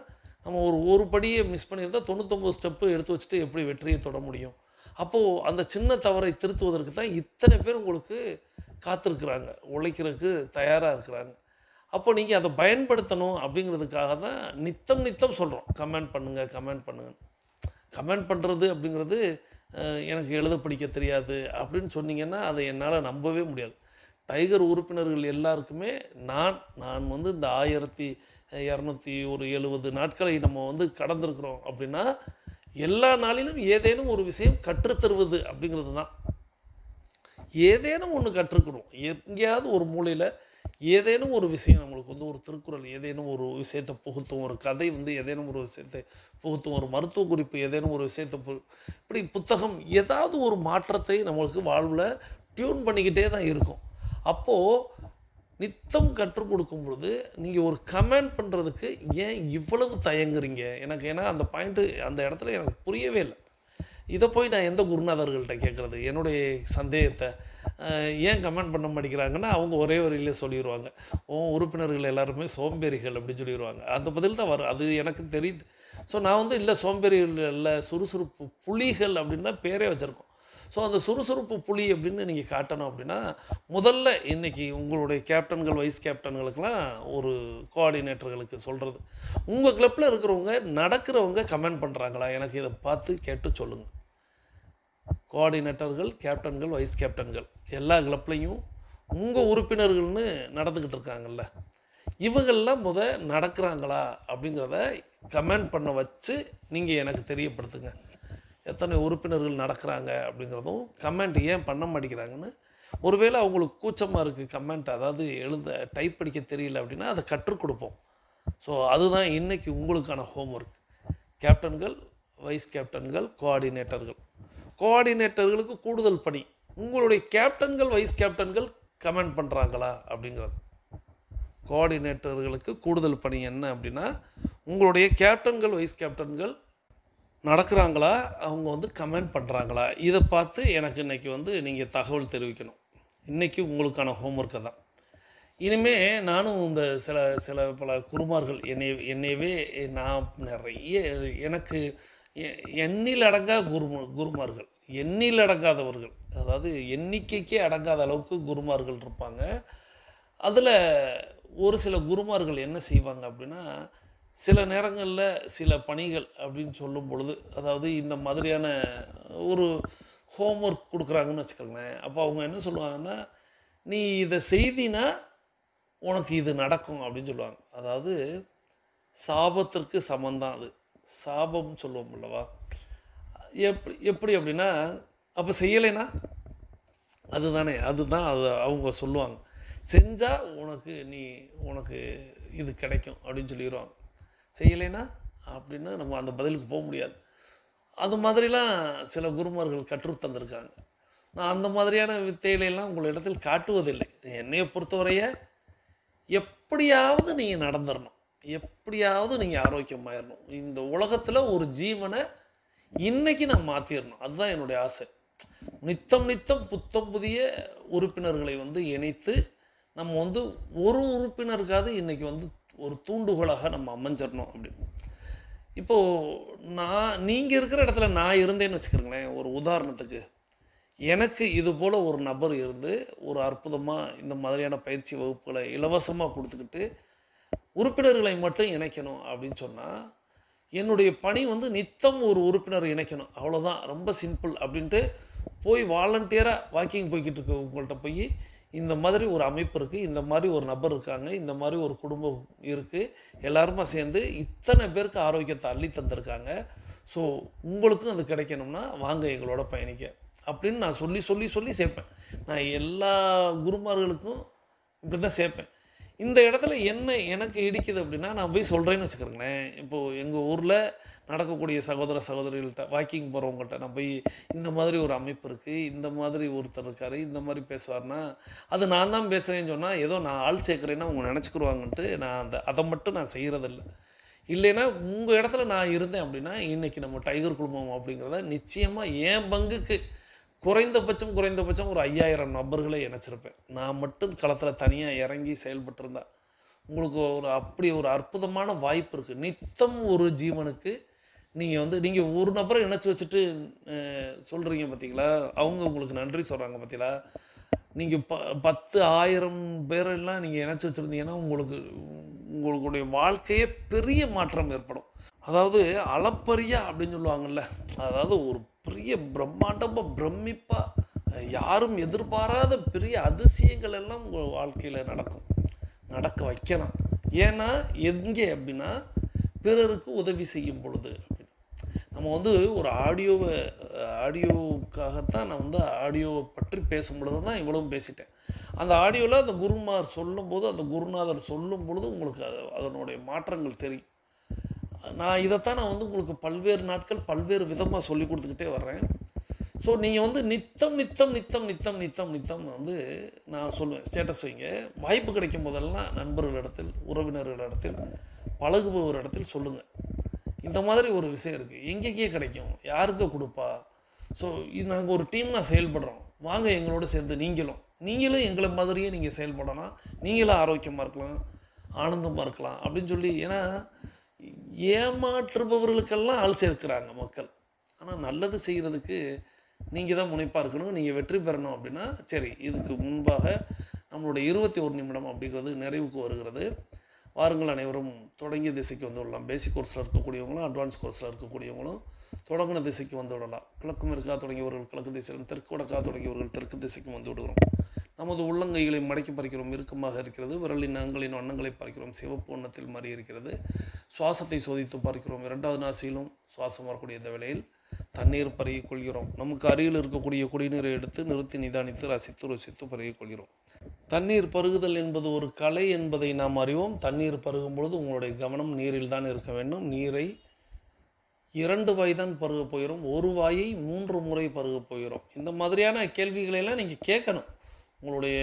நம்ம ஒரு படியை மிஸ் பண்ணியிருந்தா 99 ஸ்டெப்பு எடுத்து வச்சுட்டு எப்படி வெற்றியை தொட முடியும்? அப்போது அந்த சின்ன தவறை திருத்துவதற்கு தான் இத்தனை பேர் உங்களுக்கு காத்திருக்கிறாங்க, உழைக்கிறதுக்கு தயாராக இருக்கிறாங்க. அப்போ நீங்கள் அதை பயன்படுத்தணும் அப்படிங்கிறதுக்காக தான் நித்தம் சொல்கிறோம் கமெண்ட் பண்ணுங்கள், கமெண்ட் பண்ணுங்கள். கமெண்ட் பண்ணுறது அப்படிங்கிறது எனக்கு எழுத படிக்க தெரியாது அப்படின்னு சொன்னீங்கன்னா அதை என்னால் நம்பவே முடியாது. டைகர் உறுப்பினர்கள் எல்லாருக்குமே நான் வந்து இந்த 1270 நாட்களை நம்ம வந்து கடந்திருக்கிறோம் அப்படின்னா எல்லா நாளிலும் ஏதேனும் ஒரு விஷயம் கற்றுத்தருவது அப்படிங்கிறது தான். ஏதேனும் ஒன்று கற்றுக்கணும். எங்கேயாவது ஒரு மூலையில் ஏதேனும் ஒரு விஷயம் நம்மளுக்கு வந்து ஒரு திருக்குறள் ஏதேனும் ஒரு விஷயத்தை புகுத்தும், ஒரு கதை வந்து ஏதேனும் ஒரு விஷயத்தை புகுத்தும், ஒரு மருத்துவ குறிப்பு ஏதேனும் ஒரு விஷயத்தை இப்படி புத்தகம் ஏதாவது ஒரு மாற்றத்தை நம்மளுக்கு வாழ்வில் டியூன் பண்ணிக்கிட்டே தான் இருக்கும். அப்போது நித்தம் கற்றுக் கொடுக்கும் பொழுது நீங்கள் ஒரு கமெண்ட் பண்ணுறதுக்கு ஏன் இவ்வளவு தயங்குறீங்க? ஏன்னா அந்த பாயிண்ட்டு அந்த இடத்துல எனக்கு புரியவே இல்லை. இதை போய் நான் எந்த குருநாதர்கள்ட்ட கேட்குறது? என்னுடைய சந்தேகத்தை ஏன் கமெண்ட் பண்ண மாட்டேங்கிறாங்கன்னா அவங்க ஒரே வரியிலே சொல்லிடுவாங்க, உறுப்பினர்கள் எல்லாருமே சோம்பேறிகள் அப்படின்னு சொல்லிடுவாங்க. அந்த பதில் தான் வரும். அது எனக்கு தெரியுது. ஸோ நான் வந்து இல்லை சோம்பேறிகள் இல்லை, சுறுசுறுப்பு புலிகள் அப்படின்னு தான் பேரே வச்சுருக்கோம். ஸோ அந்த சுறுசுறுப்பு புலி அப்படின்னு நீங்கள் காட்டணும் அப்படின்னா முதல்ல இன்றைக்கி உங்களுடைய கேப்டன்கள், வைஸ் கேப்டன்களுக்கெல்லாம் ஒரு கோஆர்டினேட்டர்களுக்கு சொல்கிறது, உங்கள் கிளப்பில் இருக்கிறவங்க நடக்கிறவங்க கமெண்ட் பண்ணுறாங்களா? எனக்கு இதை பார்த்து கேட்டு சொல்லுங்கள். கோஆர்டினேட்டர்கள், கேப்டன்கள், வைஸ் கேப்டன்கள் எல்லா கிளப்லையும் உங்கள் உறுப்பினர்கள்னு நடந்துக்கிட்டு இருக்காங்கல்ல, இவங்கள்லாம் நடக்கிறாங்களா அப்படிங்கிறத கமெண்ட் பண்ண வச்சு நீங்கள் எனக்கு தெரியப்படுத்துங்க. எத்தனை உறுப்பினர்கள் நடக்கிறாங்க அப்படிங்கிறதும் கமெண்ட் ஏன் பண்ண மாட்டேங்கிறாங்கன்னு. ஒருவேளை அவங்களுக்கு கூச்சமாக இருக்குது கமெண்ட், அதாவது டைப் படிக்க தெரியல அப்படின்னா அதை கற்றுக் கொடுப்போம். ஸோ அதுதான் இன்றைக்கி உங்களுக்கான ஹோம்ஒர்க். கேப்டன்கள், வைஸ் கேப்டன்கள், கோஆர்டினேட்டர்களுக்கு கூடுதல் பணி. உங்களுடைய கேப்டன்கள், வைஸ் கேப்டன்கள் கமெண்ட் பண்ணுறாங்களா அப்படிங்கிறது. கோஆர்டினேட்டர்களுக்கு கூடுதல் பணி என்ன அப்படின்னா உங்களுடைய கேப்டன்கள், வைஸ் கேப்டன்கள் நடக்கிறாங்களா, அவங்க வந்து கமெண்ட் பண்ணுறாங்களா, இதை பார்த்து எனக்கு இன்றைக்கி வந்து நீங்கள் தகவல் தெரிவிக்கணும். இன்றைக்கி உங்களுக்கான ஹோம்ஒர்க்கை தான். இனிமேல் நானும் இந்த பல குருமார்கள் என்னையவே நான் நிறைய எனக்கு எண்ணில் அடங்கா குருமார்கள், எண்ணில் அடங்காதவர்கள், அதாவது எண்ணிக்கைக்கே அடங்காத அளவுக்கு குருமார்கள் இருப்பாங்க. அதில் ஒரு சில குருமார்கள் என்ன செய்வாங்க அப்படின்னா சில நேரங்களில் சில பணிகள் அப்படின்னு சொல்லும் பொழுது, அதாவது இந்த மாதிரியான ஒரு ஹோம்ஒர்க் கொடுக்குறாங்கன்னு வச்சுக்கோங்களேன். அப்போ அவங்க என்ன சொல்லுவாங்கன்னா, நீ இதை செய்தினா உனக்கு இது நடக்கும் அப்படின்னு சொல்லுவாங்க. அதாவது சாபத்திற்கு சமந்தான் அது. சாபம்னு சொல்லுவோம் அல்லவா? எப்படி எப்படி அப்படின்னா, அப்போ செய்யலைன்னா அதுதானே, அதுதான் அது அவங்க சொல்லுவாங்க. செஞ்சால் உனக்கு இது கிடைக்கும் அப்படின்னு சொல்லிடுவாங்க. செய்யலைன்னா அப்படின்னா நம்ம அந்த பதிலுக்கு போக முடியாது. அது மாதிரிலாம் சில குருமார்கள் கற்றுத் தந்திருக்காங்க. நான் அந்த மாதிரியான வித்தைகளெல்லாம் உங்களிடத்தில் காட்டுவதில்லை. என்னையை பொறுத்தவரைய எப்படியாவது நீங்கள் நடந்துடணும், எப்படியாவது நீங்கள் ஆரோக்கியமாயிடணும். இந்த உலகத்தில் ஒரு ஜீவனை இன்னைக்கு நான் மாற்றிடணும், அதுதான் என்னுடைய ஆசை. நித்தம் நித்தம் புத்தம் புதிய உறுப்பினர்களை இணைத்து நம்ம ஒரு உறுப்பினருக்காவது இன்றைக்கி ஒரு தூண்டுகோலாக நம்ம அமைஞ்சிடணும் அப்படின்னு. இப்போது நீங்கள் இருக்கிற இடத்துல நான் இருந்தேன்னு வச்சுக்கிறேங்களேன். ஒரு உதாரணத்துக்கு, எனக்கு இது போல் ஒரு நபர் இருந்து ஒரு அற்புதமாக இந்த மாதிரியான பயிற்சி வகுப்புகளை இலவசமாக கொடுத்துக்கிட்டு உறுப்பினர்களை மட்டும் இணைக்கணும் அப்படின்னு சொன்னால், என்னுடைய பணி நித்தம் ஒரு உறுப்பினர் இணைக்கணும், அவ்வளோதான், ரொம்ப சிம்பிள் அப்படின்ட்டு போய் வாலண்டியராக வாக்கிங் போய்கிட்டு இருக்க உங்கள்கிட்ட போய் இந்த மாதிரி ஒரு அமைப்பு இருக்குது, இந்த மாதிரி ஒரு நபர் இருக்காங்க, இந்த மாதிரி ஒரு குடும்பம் இருக்குது, எல்லாருமா சேர்ந்து இத்தனை பேருக்கு ஆரோக்கியத்தை அள்ளி தந்திருக்காங்க, ஸோ உங்களுக்கும் அது கிடைக்கணும்னா வாங்க எங்களோட பயணிக்க அப்படின்னு நான் சொல்லி சொல்லி சொல்லி சேர்ப்பேன். நான் எல்லா குருமார்களுக்கும் இப்படி தான் சேர்ப்பேன். இந்த இடத்துல என்ன எனக்கு இடிக்குது அப்படின்னா, நான் போய் சொல்கிறேன்னு வச்சுக்கிறேங்களேன். இப்போது எங்கள் ஊரில் நடக்கக்கூடிய சகோதர சகோதரிகள்கிட்ட, வாக்கிங் போகிறவங்கள்ட்ட நான் போய் இந்த மாதிரி ஒரு அமைப்பு இருக்குது, இந்த மாதிரி ஒருத்தர் இருக்கார், இந்த மாதிரி பேசுவார்னா அது நான் தான் பேசுகிறேன்னு சொன்னால் ஏதோ நான் ஆள் சேர்க்குறேன்னா அவங்க நினச்சிக்கிடுவாங்கன்ட்டு நான் அதை மட்டும் நான் செய்கிறதில்ல. இல்லைன்னா உங்கள் இடத்துல நான் இருந்தேன் அப்படின்னா இன்றைக்கி நம்ம டைகர் குழுமம் அப்படிங்கிறத நிச்சயமாக என் பங்குக்கு குறைந்தபட்சம் ஒரு 5000 நபர்களை இணைச்சிருப்பேன். நான் மட்டும் களத்தில் தனியாக இறங்கி செயல்பட்டுருந்தா உங்களுக்கு அப்படி ஒரு அற்புதமான வாய்ப்பு இருக்குது. நித்தம் ஒரு ஜீவனுக்கு நீங்கள் ஒரு நபரை இணைச்சி வச்சுட்டு சொல்கிறீங்க பார்த்தீங்களா, அவங்க உங்களுக்கு நன்றி சொல்கிறாங்க பார்த்தீங்களா. நீங்கள் 10,000 பேரெல்லாம் நீங்கள் இணைச்சி வச்சுருந்தீங்கன்னா உங்களுடைய வாழ்க்கையே பெரிய மாற்றம் ஏற்படும். அதாவது அளப்பரிய அப்படின்னு சொல்லுவாங்கள்ல, அதாவது ஒரு பெரிய பிரம்மாண்டமாக பிரமிப்பாக யாரும் எதிர்பாராத பெரிய அதிசயங்கள் எல்லாம் உங்கள் வாழ்க்கையில் நடக்க வைக்கலாம். ஏன்னா எங்கே அப்படின்னா பிறருக்கு உதவி செய்யும் பொழுது அப்படின்னு. நம்ம ஒரு ஆடியோவுக்காகத்தான் நான் ஆடியோவை பற்றி பேசும் பொழுது தான் இவ்வளவும் பேசிட்டேன். அந்த ஆடியோவில் அந்த குருமார் சொல்லும்போது, அந்த குருநாதர் சொல்லும் பொழுது உங்களுக்கு அதனுடைய மாற்றங்கள் தெரியும். நான் இதைத்தான் நான் உங்களுக்கு பல்வேறு நாட்கள் பல்வேறு விதமாக சொல்லி கொடுத்துக்கிட்டே வர்றேன். ஸோ நீங்கள் நித்தம் நான் சொல்லுவேன், ஸ்டேட்டஸ் வைங்க. வாய்ப்பு கிடைக்கும் போதெல்லாம் நண்பர்களிடத்தில், உறவினர்களிடத்தில், பழகுபவரிடத்தில் சொல்லுங்கள், இந்த மாதிரி ஒரு விஷயம் இருக்குது, எங்கேயே கிடைக்கும், யாருக்கு கொடுப்பா, ஸோ இது நாங்கள் ஒரு டீமாக செயல்படுறோம், வாங்க எங்களோட சேர்ந்து நீங்களும் எங்களை மாதிரியே நீங்கள் செயல்படலாம், நீங்களும் ஆரோக்கியமாக இருக்கலாம், ஆனந்தமாக இருக்கலாம் அப்படின்னு சொல்லி. ஏன்னா ஏமாற்றுபவர்களுக்கெல்லாம் ஆள் சேர்க்கிறாங்க மக்கள். ஆனால் நல்லது செய்கிறதுக்கு நீங்கள் தான் முனைப்பாக இருக்கணும். நீங்கள் வெற்றி பெறணும் அப்படின்னா சரி. இதுக்கு முன்பாக நம்மளுடைய 21 நிமிடம் அப்படிங்கிறது நிறைவுக்கு வருகிறது. வாருங்கள், அனைவரும் தொடங்கிய திசைக்கு வந்துவிடலாம். பேசிக் கோர்ஸில் இருக்கக்கூடியவங்களும் அட்வான்ஸ் கோர்ஸில் இருக்கக்கூடியவங்களும் தொடங்கின திசைக்கு வந்து விடலாம். கிழக்கு மேற்காக தொடங்கியவர்கள் கிழக்கு திசையிலும், தெற்கு வடக்காக தொடங்கியவர்கள் தெற்கு திசைக்கு வந்து விடுகிறோம். நமது உள்ளங்கைகளை மடக்கி பறிக்கிறோம், இறுக்கமாக இருக்கிறது. விரலின் அங்களின் வண்ணங்களை பறிக்கிறோம், சிவப்பு வண்ணத்தில் மாறி இருக்கிறது. சுவாசத்தை சோதித்து பார்க்கிறோம். 2வது நாசியிலும் சுவாசம் வரக்கூடிய இந்த வேளையில் தண்ணீர் பருகிக் கொள்கிறோம். நமக்கு அருகில் இருக்கக்கூடிய குடிநீரை எடுத்து நிறுத்தி நிதானித்து ருசித்து பருகிக் கொள்கிறோம். தண்ணீர் பருகுதல் என்பது ஒரு கலை என்பதை நாம் அறிவோம். தண்ணீர் பருகும் பொழுது உங்களுடைய கவனம் நீரில் தான் இருக்க வேண்டும். நீரை 2 வாய் தான் பருக போகிறோம், 1 வாயை 3 முறை பருக போகிறோம். இந்த மாதிரியான கேள்விகளெல்லாம் நீங்கள் கேட்கணும். உங்களுடைய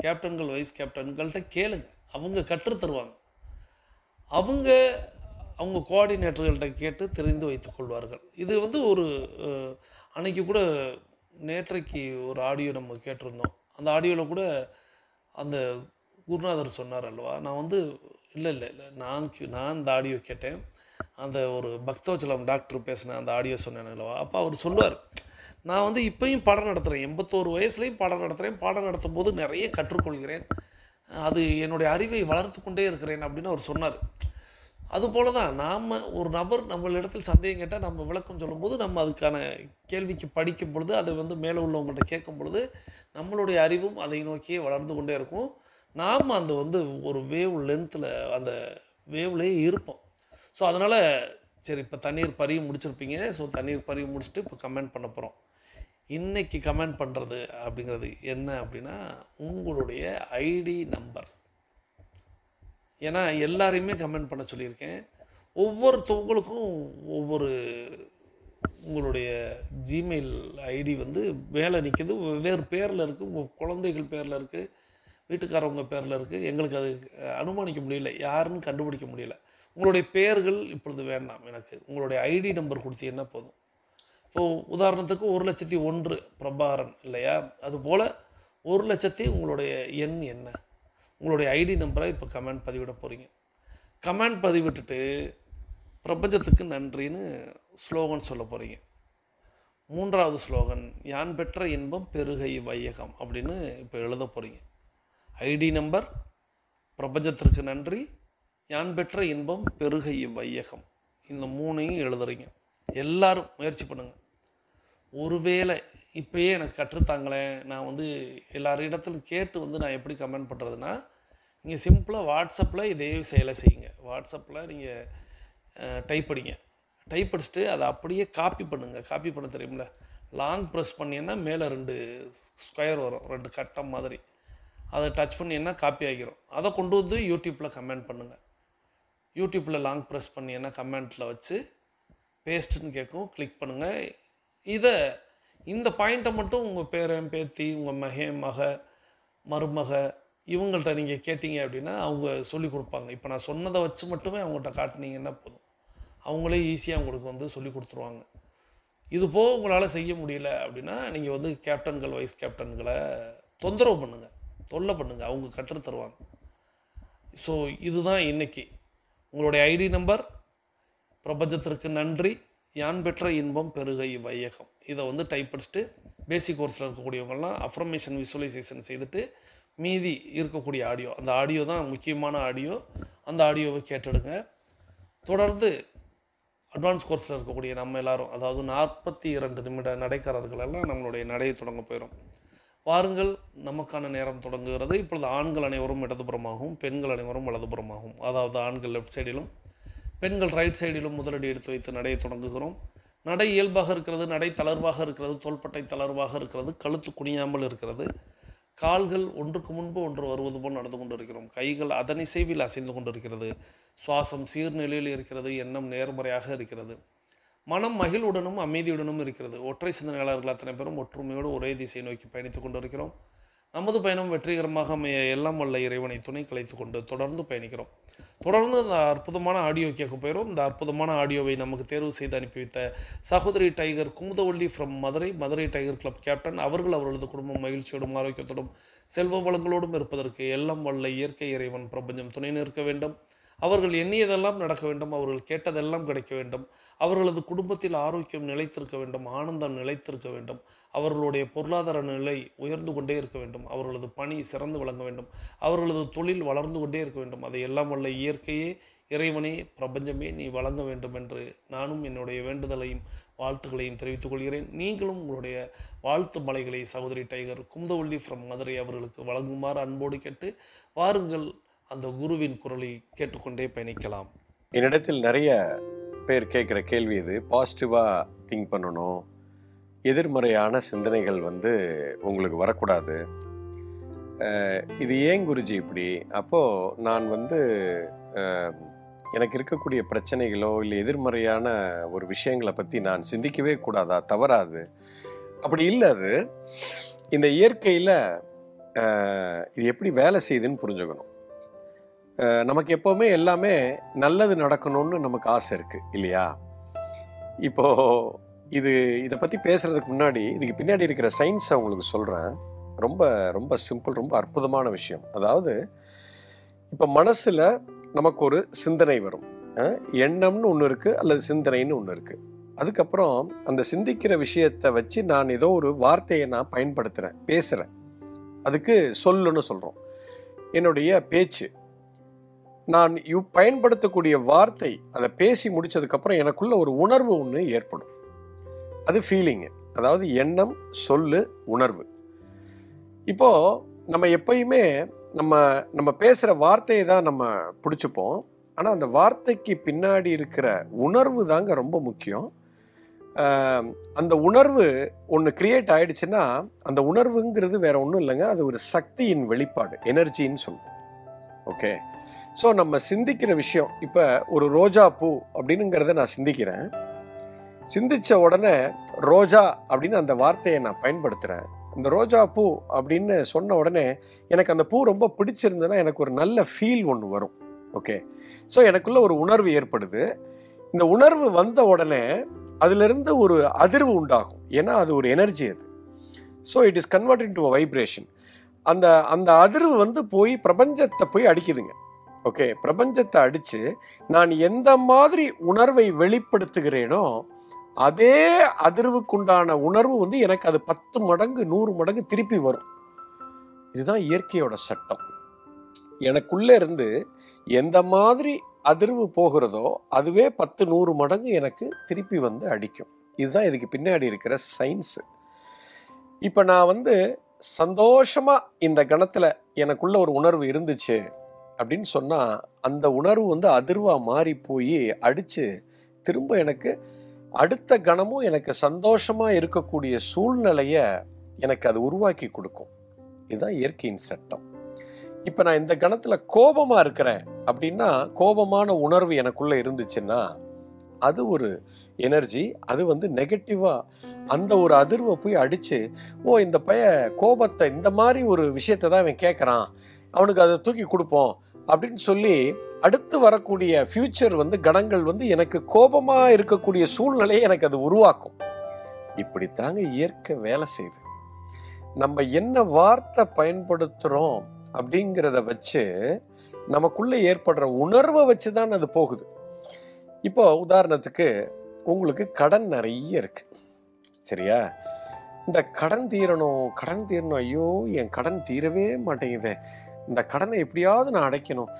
கேப்டன்கள், வைஸ் கேப்டன்கள்கிட்ட கேளுங்க, அவங்க கற்றுத்தருவாங்க. அவங்க கோஆர்டினேட்டர்கள்ட்ட கேட்டு தெரிந்து வைத்துக் கொள்வார்கள். இது ஒரு அன்னைக்கு கூட நேற்றைக்கு ஒரு ஆடியோ நம்ம கேட்டிருந்தோம். அந்த ஆடியோவில் கூட அந்த குருநாதர் சொன்னார் அல்லவா, நான் இல்லை நான் இந்த ஆடியோ கேட்டேன். அந்த ஒரு பக்தவச்சலம் டாக்டர் பேசின அந்த ஆடியோ சொன்னேன் அல்லவா. அப்போ அவர் சொல்லுவார், நான் இப்போயும் பாடம் நடத்துகிறேன், 81 வயசுலேயும் பாடம் நடத்துகிறேன், பாடம் நடத்தும் போது நிறைய கற்றுக்கொள்கிறேன், அது என்னுடைய அறிவை வளர்த்து கொண்டே இருக்கிறேன் அப்படின்னு அவர் சொன்னார். அதுபோல தான் நாம் ஒரு நபர் நம்மளிடத்தில் சந்தேகம் கேட்டால் நம்ம விளக்கம் சொல்லும்போது, நம்ம அதுக்கான கேள்விக்கு படிக்கும் பொழுது, அதை மேலே உள்ளவங்கள்ட்ட கேட்கும் பொழுது நம்மளுடைய அறிவும் அதை நோக்கியே வளர்ந்து கொண்டே இருக்கும். நாம் அந்த ஒரு வேவ் லென்த்தில் அந்த வேவ்லேயே இருப்போம். ஸோ அதனால் சரி, இப்போ தண்ணீர் பருகி முடிச்சிருப்பீங்க. ஸோ தண்ணீர் பருகி முடிச்சுட்டு இப்போ கமெண்ட் பண்ண போகிறோம். இன்றைக்கி கமெண்ட் பண்ணுறது அப்படிங்கிறது என்ன அப்படின்னா, உங்களுடைய ஐடி நம்பர். ஏன்னா எல்லாரையுமே கமெண்ட் பண்ண சொல்லியிருக்கேன். ஒவ்வொருத்தவங்களுக்கும் ஒவ்வொரு உங்களுடைய ஜிமெயில் ஐடி வந்து வேலை நிற்கிது, வெவ்வேறு பேரில் இருக்குது. உங்கள் குழந்தைகள் பேரில் இருக்குது, வீட்டுக்காரவங்க பேரில் இருக்குது. எங்களுக்கு அது அனுமானிக்க முடியல, யாருன்னு கண்டுபிடிக்க முடியல. உங்களுடைய பேர்கள் இப்பொழுது வேண்டாம் எனக்கு. உங்களுடைய ஐடி நம்பர் கொடுத்தீங்கன்னா போதும். ஸோ உதாரணத்துக்கு 1,01,001 பிரபாகரன் இல்லையா? அதுபோல் 1,00,000 உங்களுடைய எண் என்ன, உங்களுடைய ஐடி நம்பரை இப்போ கமெண்ட் பதிவிட போகிறீங்க. கமெண்ட் பதிவிட்டுட்டு பிரபஞ்சத்துக்கு நன்றின்னு ஸ்லோகன் சொல்ல போகிறீங்க. 3வது ஸ்லோகன், யான் பெற்ற இன்பம் பெருகை வையகம் அப்படின்னு இப்போ எழுத போகிறீங்க. ஐடி நம்பர், பிரபஞ்சத்திற்கு நன்றி, யான் பெற்ற இன்பம் பெருகை வையகம், இந்த 3ஐயும் எழுதுறீங்க. எல்லாரும் முயற்சி பண்ணுங்கள். ஒருவேளை இப்போயே எனக்கு கற்றுத்தாங்களேன், நான் வந்து எல்லாரிடத்திலும் கேட்டு நான் எப்படி கமெண்ட் பண்ணுறதுன்னா, நீங்கள் சிம்பிளாக வாட்ஸ்அப்பில் இதே செயலை செய்யுங்க. வாட்ஸ்அப்பில் நீங்கள் டைப் அடிங்க. டைப் அடிச்சுட்டு அதை அப்படியே காப்பி பண்ணுங்கள். காப்பி பண்ண தெரியுமில்ல, லாங் ப்ரெஸ் பண்ணிங்கன்னா மேலே 2 ஸ்கொயர் வரும், 2 கட்டம் மாதிரி. அதை டச் பண்ணிங்கன்னா காப்பி ஆகிரும். அதை கொண்டு வந்து யூடியூப்பில் கமெண்ட் பண்ணுங்கள். யூடியூப்பில் லாங் ப்ரெஸ் பண்ணிங்கன்னா கமெண்ட்டில் வச்சு பேஸ்ட்டுன்னு கேட்கும், கிளிக் பண்ணுங்கள். இந்த பாயிண்ட்டை மட்டும் உங்கள் பேரன் பேத்தி, உங்கள் மக மருமக இவங்கள்ட்ட நீங்கள் கேட்டிங்க அப்படின்னா அவங்க சொல்லி கொடுப்பாங்க. இப்போ நான் சொன்னதை வச்சு மட்டுமே அவங்கள்ட்ட காட்டினீங்கன்னா போதும், அவங்களே ஈஸியாக உங்களுக்கு சொல்லி கொடுத்துருவாங்க. இது போக உங்களால் செய்ய முடியல அப்படின்னா நீங்கள் கேப்டன்கள் வைஸ் கேப்டன்களை தொந்தரவு பண்ணுங்கள், தொல்லை பண்ணுங்கள், அவங்க கற்றுத்தருவாங்க. ஸோ இதுதான் இன்றைக்கி உங்களுடைய ஐடி நம்பர். பிரபஞ்சத்திற்கு நன்றி, யான் பெற்ற இன்பம் பெருகை வையகம். இதை டைப் அடிச்சுட்டு பேசிக் கோர்ஸில் இருக்கக்கூடியவங்கள்லாம் அஃபர்மேஷன் விசுவலைசேஷன் செய்துட்டு மீதி இருக்கக்கூடிய ஆடியோ, அந்த ஆடியோ தான் முக்கியமான ஆடியோ, அந்த ஆடியோவை கேட்டுடுங்க. தொடர்ந்து அட்வான்ஸ் கோர்ஸில் இருக்கக்கூடிய நம்ம எல்லோரும், அதாவது 42 நிமிட நடைக்காரர்கள் எல்லாம் நம்மளுடைய நடையை தொடங்க போயிடும். வாருங்கள், நமக்கான நேரம் தொடங்குகிறது. இப்பொழுது ஆண்கள் அனைவரும் இடதுபுறமாகவும் பெண்கள் அனைவரும் வலதுபுறமாகவும், அதாவது ஆண்கள் லெஃப்ட் சைடிலும் பெண்கள் ரைட் சைடிலும் முதலடி எடுத்து வைத்து நடையை தொடங்குகிறோம். நடை இயல்பாக இருக்கிறது, நடை தளர்வாக இருக்கிறது, தோள்பட்டை தளர்வாக இருக்கிறது, கழுத்து குனியாமல் இருக்கிறது, கால்கள் ஒன்றுக்கு முன்பு ஒன்று வருவது போல் நடந்து கொண்டு இருக்கிறோம், கைகள் அதனிசைவில் அசைந்து கொண்டிருக்கிறது, சுவாசம் சீர்நிலையில் இருக்கிறது, எண்ணம் நேர்மறையாக இருக்கிறது, மனம் மகிழ்வுடனும் அமைதியுடனும் இருக்கிறது. ஒற்றை சிந்தனையாளர்கள் அத்தனை பேரும் ஒற்றுமையோடு ஒரே திசையை நோக்கி பயணித்துக் கொண்டிருக்கிறோம். நமது பயணம் வெற்றிகரமாக அமைய எல்லாம் வல்ல இறைவனை துணை கலைத்து கொண்டு தொடர்ந்து பயணிக்கிறோம். தொடர்ந்து இந்த அற்புதமான ஆடியோ கேட்க போயிடும். இந்த அற்புதமான ஆடியோவை நமக்கு தேர்வு செய்து அனுப்பி வைத்த சகோதரி tiger Kumudavalli from Madurai tiger club captain அவர்கள் அவர்களது குடும்பம் மகிழ்ச்சியோடும் ஆரோக்கியத்தோடும் செல்வ வளங்களோடும் இருப்பதற்கு எல்லாம் வல்ல இயற்கை இறைவன் பிரபஞ்சம் துணை நிற்க வேண்டும். அவர்கள் எண்ணியதெல்லாம் நடக்க வேண்டும், அவர்கள் கேட்டதெல்லாம் கிடைக்க வேண்டும், அவர்களது குடும்பத்தில் ஆரோக்கியம் நிலைத்திருக்க வேண்டும், ஆனந்தம் நிலைத்திருக்க வேண்டும், அவர்களுடைய பொருளாதார நிலை உயர்ந்து கொண்டே இருக்க வேண்டும், அவர்களது பணி சிறந்து விளங்க வேண்டும், அவர்களது தொழில் வளர்ந்து கொண்டே இருக்க வேண்டும். அதை எல்லாம் வல்ல இயற்கையே, இறைவனே, பிரபஞ்சமே நீ வழங்க வேண்டும் என்று நானும் என்னுடைய வேண்டுதலையும் வாழ்த்துக்களையும் தெரிவித்துக் கொள்கிறேன். நீங்களும் உங்களுடைய வாழ்த்து மலைகளை சகோதரி டைகர் குமுதவள்ளி ஃப்ரம் மதுரை அவர்களுக்கு வழங்குமாறு அன்போடு கேட்டு வாருங்கள், அந்த குருவின் குரலை கேட்டுக்கொண்டே பயணிக்கலாம். என்னிடத்தில் நிறைய பேர் கேட்குற கேள்வி இது. பாசிட்டிவாக திங்க் பண்ணணும், எதிர்மறையான சிந்தனைகள் உங்களுக்கு வரக்கூடாது. இது ஏன் குருஜி இப்படி? அப்போது நான் எனக்கு இருக்கக்கூடிய பிரச்சனைகளோ இல்லை எதிர்மறையான ஒரு விஷயங்களை பற்றி நான் சிந்திக்கவே கூடாதா? தவறாது? அப்படி இல்லை. அது இந்த இயற்கையில் இது எப்படி வேலை செய்யுதுன்னு புரிஞ்சுக்கணும். நமக்கு எப்போவுமே எல்லாமே நல்லது நடக்கணும்னு நமக்கு ஆசை இருக்குது இல்லையா? இப்போது இதை பற்றி பேசுகிறதுக்கு முன்னாடி இதுக்கு பின்னாடி இருக்கிற சயின்ஸை உங்களுக்கு சொல்கிறேன். ரொம்ப ரொம்ப சிம்பிள், ரொம்ப அற்புதமான விஷயம். அதாவது இப்போ மனசில் நமக்கு ஒரு சிந்தனை வரும், எண்ணம்னு ஒன்று இருக்குது அல்லது சிந்தனைன்னு ஒன்று இருக்குது. அதுக்கப்புறம் அந்த சிந்திக்கிற விஷயத்தை வச்சு நான் ஏதோ ஒரு வார்த்தையை நான் பயன்படுத்துகிறேன், பேசுகிறேன். அதுக்கு சொல்லுன்னு சொல்கிறோம். என்னுடைய பேச்சு, நான் பயன்படுத்தக்கூடிய வார்த்தை, அதை பேசி முடிச்சதுக்கப்புறம் எனக்குள்ள ஒரு உணர்வு ஒன்று ஏற்படும். அது ஃபீலிங்கு, அதாவது எண்ணம், சொல்லு, உணர்வு. இப்போது நம்ம எப்பயுமே நம்ம பேசுகிற வார்த்தையை தான் நம்ம பிடிச்சிப்போம். ஆனால் அந்த வார்த்தைக்கு பின்னாடி இருக்கிற உணர்வு தாங்க ரொம்ப முக்கியம். அந்த உணர்வு ஒன்று கிரியேட் ஆயிடுச்சுன்னா அந்த உணர்வுங்கிறது வேற ஒன்றும் இல்லைங்க, அது ஒரு சக்தியின் வெளிப்பாடு, எனர்ஜின்னு சொல்லுவோம். ஓகே, ஸோ நம்ம சிந்திக்கிற விஷயம், இப்போ ஒரு ரோஜா பூ அப்படின்னுங்கிறத நான் சிந்திக்கிறேன். சிந்திச்ச உடனே ரோஜா அப்படின்னு அந்த வார்த்தையை நான் பயன்படுத்துகிறேன். இந்த ரோஜா பூ அப்படின்னு சொன்ன உடனே எனக்கு அந்த பூ ரொம்ப பிடிச்சிருந்ததுன்னா எனக்கு ஒரு நல்ல ஃபீல் ஒன்று வரும். ஓகே, ஸோ எனக்குள்ள ஒரு உணர்வு ஏற்படுது. இந்த உணர்வு வந்த உடனே அதிலிருந்து ஒரு அதிர்வு உண்டாகும், ஏன்னா அது ஒரு எனர்ஜி. அது so it is converted to vibration. அந்த அந்த அதிர்வு வந்து போய் பிரபஞ்சத்தை போய் அடிக்குதுங்க. ஓகே, பிரபஞ்சத்தை அடித்து நான் எந்த மாதிரி உணர்வை வெளிப்படுத்துகிறேனோ அதே அதிர்வுக்குண்டான உணர்வு வந்து எனக்கு அது 10 மடங்கு 100 மடங்கு திருப்பி வரும். இதுதான் இயற்கையோட சட்டம். எனக்குள்ள இருந்து எந்த மாதிரி அதிர்வு போகிறதோ அதுவே 10-100 மடங்கு எனக்கு திருப்பி வந்து அடிக்கும். இதுதான் இதுக்கு பின்னாடி இருக்கிற சயின்ஸு. இப்போ நான் வந்து சந்தோஷமா இந்த கணத்துல எனக்குள்ள ஒரு உணர்வு இருந்துச்சு அப்படின்னு சொன்னா அந்த உணர்வு வந்து அதிர்வா மாறி போய் அடிச்சு திரும்ப எனக்கு அடுத்த கணமும் எனக்கு சந்தோஷமா இருக்கக்கூடிய சூழ்நிலைய எனக்கு அது உருவாக்கி கொடுக்கும். இதுதான் இயற்கையின் சட்டம். இப்ப நான் இந்த கணத்துல கோபமா இருக்கிறேன் அப்படின்னா, கோபமான உணர்வு எனக்குள்ள இருந்துச்சுன்னா அது ஒரு எனர்ஜி, அது வந்து நெகட்டிவா அந்த ஒரு அதிர்வை போய் அடிச்சு, ஓ இந்த கோபத்தை இந்த மாதிரி ஒரு விஷயத்தை தான் இவன் கேட்கறான், அவனுக்கு அதை தூக்கி கொடுப்போம் அப்படின்னு சொல்லி அடுத்து வரக்கூடிய ஃபியூச்சர் வந்து கணங்கள் வந்து எனக்கு கோபமா இருக்கக்கூடிய சூழ்நிலையை எனக்கு அது உருவாக்கும். இப்படித்தாங்க இயற்கை வேலை செய்யுது. நம்ம என்ன வார்த்தை பயன்படுத்துறோம் அப்படிங்கிறத வச்சு நமக்குள்ள ஏற்படுற உணர்வை வச்சுதான் அது போகுது. இப்போ உதாரணத்துக்கு உங்களுக்கு கடன் நிறைய இருக்கு, சரியா? இந்த கடன் தீரணும், ஐயோ என் கடன் தீரவே மாட்டேங்குது, இந்த கடனை எப்படியாவது நான் அடைக்கணும்,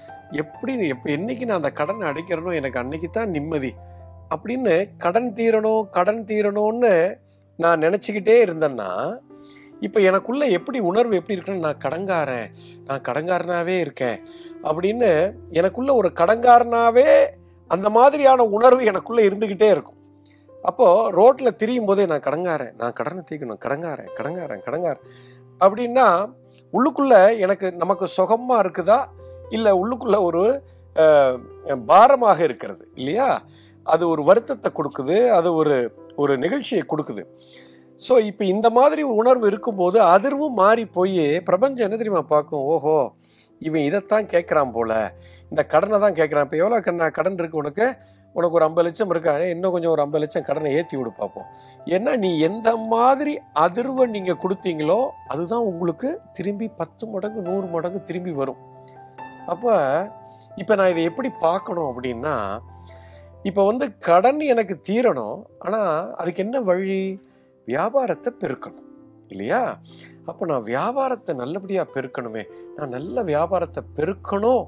என்னைக்கு நான் அந்த கடனை அடைக்கிறனோ எனக்கு அன்னைக்கு தான் நிம்மதி அப்படின்னு கடன் தீரணும்னு நான் நினச்சிக்கிட்டே இருந்தேன்னா, இப்போ எனக்குள்ள உணர்வு எப்படி இருக்குன்னு, நான் கடங்காரனாவே இருக்கேன் அப்படின்னு எனக்குள்ள ஒரு கடங்காரனாவே அந்த மாதிரியான உணர்வு எனக்குள்ள இருந்துகிட்டே இருக்கும். அப்போ ரோட்ல திரியும் போதே நான் கடனை தீர்க்கணும், கடங்காரன் அப்படின்னா உள்ளுக்குள்ள நமக்கு சுகமா இருக்குதா இல்ல உள்ளுக்குள்ள ஒரு பாரமாக இருக்கிறது இல்லையா? அது ஒரு வருத்தத்தை கொடுக்குது, அது ஒரு நிகழ்ச்சியை கொடுக்குது. ஸோ இப்போ இந்த மாதிரி உணர்வு இருக்கும்போது அதிர்வும் மாறி போய் பிரபஞ்சம் என்ன தெரியுமா பார்க்கும், ஓஹோ இவன் இதைத்தான் கேட்குறான் போல, இந்த கடனை தான் கேட்குறான். இப்போ எவ்வளோ கடன் இருக்கு உனக்கு ஒரு 50 லட்சம் இருக்கா, இன்னும் கொஞ்சம் ஒரு 50 லட்சம் கடனை ஏற்றி விடு பார்ப்போம். ஏன்னா நீ எந்த மாதிரி அதிர்வை நீங்கள் கொடுத்தீங்களோ அதுதான் உங்களுக்கு திரும்பி 10 மடங்கு 100 மடங்கு திரும்பி வரும். அப்போ இப்போ நான் இதை எப்படி பார்க்கணும் அப்படின்னா, இப்போ வந்து கடன் எனக்கு தீரணும், ஆனால் அதுக்கு என்ன வழி? வியாபாரத்தை பெருக்கணும் இல்லையா? அப்போ நான் வியாபாரத்தை நல்லபடியாக பெருக்கணுமே, நான் நல்ல வியாபாரத்தை பெருக்கணும்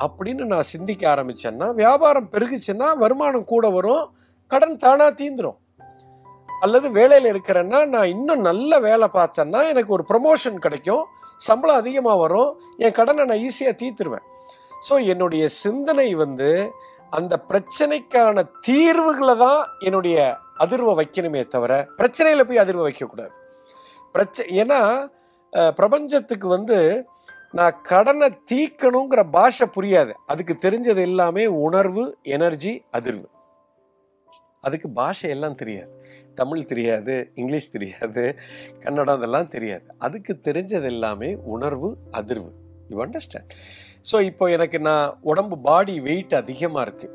அப்படின்னு நான் சிந்திக்க ஆரம்பிச்சேன்னா, வியாபாரம் பெருகுச்சுன்னா வருமானம் கூட வரும், கடன் தானா தீந்துரும். அல்லது வேலையில் இருக்கிறேன்னா நான் இன்னும் நல்ல வேலை பார்த்தேன்னா எனக்கு ஒரு ப்ரமோஷன் கிடைக்கும், சம்பளம் அதிகமாக வரும், என் கடனை நான் ஈஸியாக தீர்த்துருவேன். ஸோ என்னுடைய சிந்தனை வந்து அந்த பிரச்சனைக்கான தீர்வுகளை தான் என்னுடைய அதிர்வை வைக்கணுமே தவிர பிரச்சனையில போய் அதிர்வை வைக்கக்கூடாது. ஏன்னா பிரபஞ்சத்துக்கு வந்து நான் கடனை தீக்கணுங்கிற பாஷை புரியாது, அதுக்கு தெரிஞ்சது எல்லாமே உணர்வு, எனர்ஜி, அதிர்வு. அதுக்கு பாஷை எல்லாம் தெரியாது, தமிழ் தெரியாது, இங்கிலீஷ் தெரியாது, கன்னடம் அதெல்லாம் தெரியாது. அதுக்கு தெரிஞ்சது எல்லாமே உணர்வு, அதிர்வு. You understand? ஸோ இப்போ நான் உடம்பு பாடி வெயிட் அதிகமாக இருக்கு,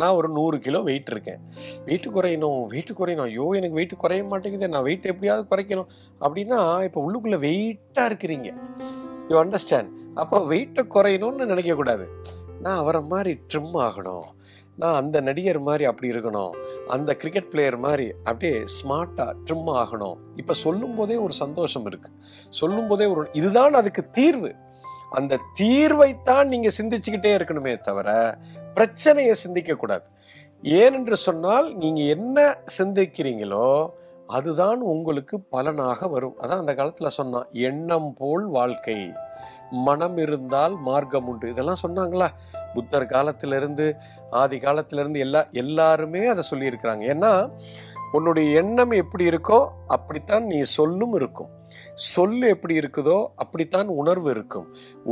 நான் ஒரு 100 கிலோ வெயிட் இருக்கேன், வெயிட்டு குறையணும், ஐயோ எனக்கு வெயிட் குறைய மாட்டேங்குது, நான் வெயிட் எப்படியாவது குறைக்கணும் அப்படின்னா இப்போ உள்ளுக்குள்ள வெயிட்டாக இருக்கிறீங்க. You understand? அப்போ வெயிட்டை குறையணும்னு நினைக்கக்கூடாது, நான் அவரை மாதிரி ட்ரிம் ஆகணும், நான் அந்த நடிகர் மாதிரி அப்படி இருக்கணும், அந்த கிரிக்கெட் பிளேயர் மாதிரி அப்படியே ஸ்மார்ட்டாக ட்ரிம் ஆகணும். இப்போ சொல்லும் போதே ஒரு சந்தோஷம் இருக்கு, சொல்லும் போதே இதுதான் அதுக்கு தீர்வு. அந்த தீர்வைத்தான் நீங்க சிந்திச்சுக்கிட்டே இருக்கணுமே தவிர பிரச்சனையை சிந்திக்க கூடாது. ஏனென்று சொன்னால் நீங்க என்ன சிந்திக்கிறீங்களோ அதுதான் உங்களுக்கு பலனாக வரும். அதான் அந்த காலத்துல சொன்னான், எண்ணம் போல் வாழ்க்கை. மனம் இருந்தால் மார்க்கம் உண்டு, இதெல்லாம் சொன்னாங்களா? புத்தர் காலத்திலிருந்து ஆதி காலத்திலிருந்து எல்லாருமே அதை சொல்லியிருக்கிறாங்க. ஏன்னா உன்னுடைய எண்ணம் எப்படி இருக்கோ அப்படித்தான் நீ சொல்லும் இருக்கும். சொல்லு எப்படி இருக்குதோ அப்படித்தான் உணர்வு இருக்கும்.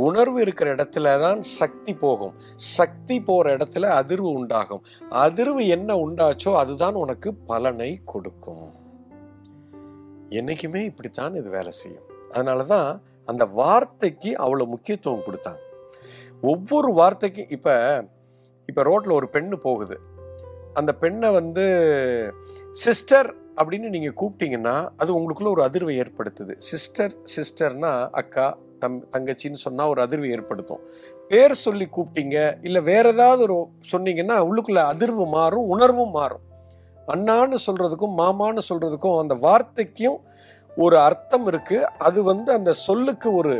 உணர்வு இருக்கிற இடத்துல தான் சக்தி போகும். சக்தி போற இடத்துல அதிர்வு உண்டாகும். அதிர்வு என்ன உண்டாச்சோ அதுதான் உனக்கு பலனை கொடுக்கும். என்னைக்குமே இப்படித்தான் இது வேலை செய்யும். அதனாலதான் அந்த வார்த்தைக்கு அவ்வளவு முக்கியத்துவம் கொடுத்தாங்க. ஒவ்வொரு வார்த்தைக்கும் இப்ப ரோட்ல ஒரு பெண்ணு போகுது. அந்த பெண்ணை சிஸ்டர் அப்படின்னு நீங்க கூப்பிட்டீங்கன்னா அது உங்களுக்குள்ள ஒரு அதிர்வை ஏற்படுத்துது. சிஸ்டர்னா அக்கா தங்கச்சின்னு சொன்னா ஒரு அதிர்வு ஏற்படுத்தும். பேர் சொல்லி கூப்பிட்டீங்க இல்ல வேற ஏதாவது ஒரு சொன்னீங்கன்னா உள்ளுக்குள்ள அதிர்வு மாறும், உணர்வும் மாறும். அண்ணான்னு சொல்றதுக்கும் மாமான்னு சொல்றதுக்கும் அந்த வார்த்தைக்கும் ஒரு அர்த்தம் இருக்கு. அது அந்த சொல்லுக்கு ஒரு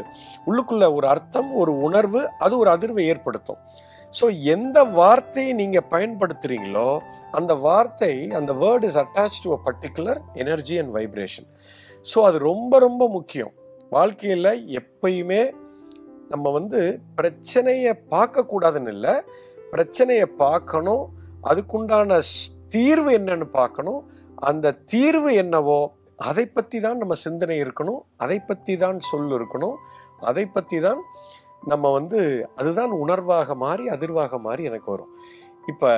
உள்ளுக்குள்ள ஒரு அர்த்தம், ஒரு உணர்வு, அது ஒரு அதிர்வை ஏற்படுத்தும். ஸோ எந்த வார்த்தையை நீங்க பயன்படுத்துறீங்களோ அந்த வார்த்தை, அந்த word is attached to a particular energy and vibration. So அது ரொம்ப ரொம்ப முக்கியம். வாழ்க்கையில எப்பயுமே நம்ம பிரச்சனையை பார்க்க கூடாதுன்னு இல்லை, பிரச்சனையை பார்க்கணும், அதுக்குண்டான தீர்வு என்னன்னு பார்க்கணும். அந்த தீர்வு என்னவோ அதை பற்றி தான் நம்ம சிந்தனை இருக்கணும், அதை பற்றி தான் சொல் இருக்கணும், அதை பற்றி தான் நம்ம அதுதான் உணர்வாக மாறி அதிர்வாக மாறி எனக்கு வரும். இப்ப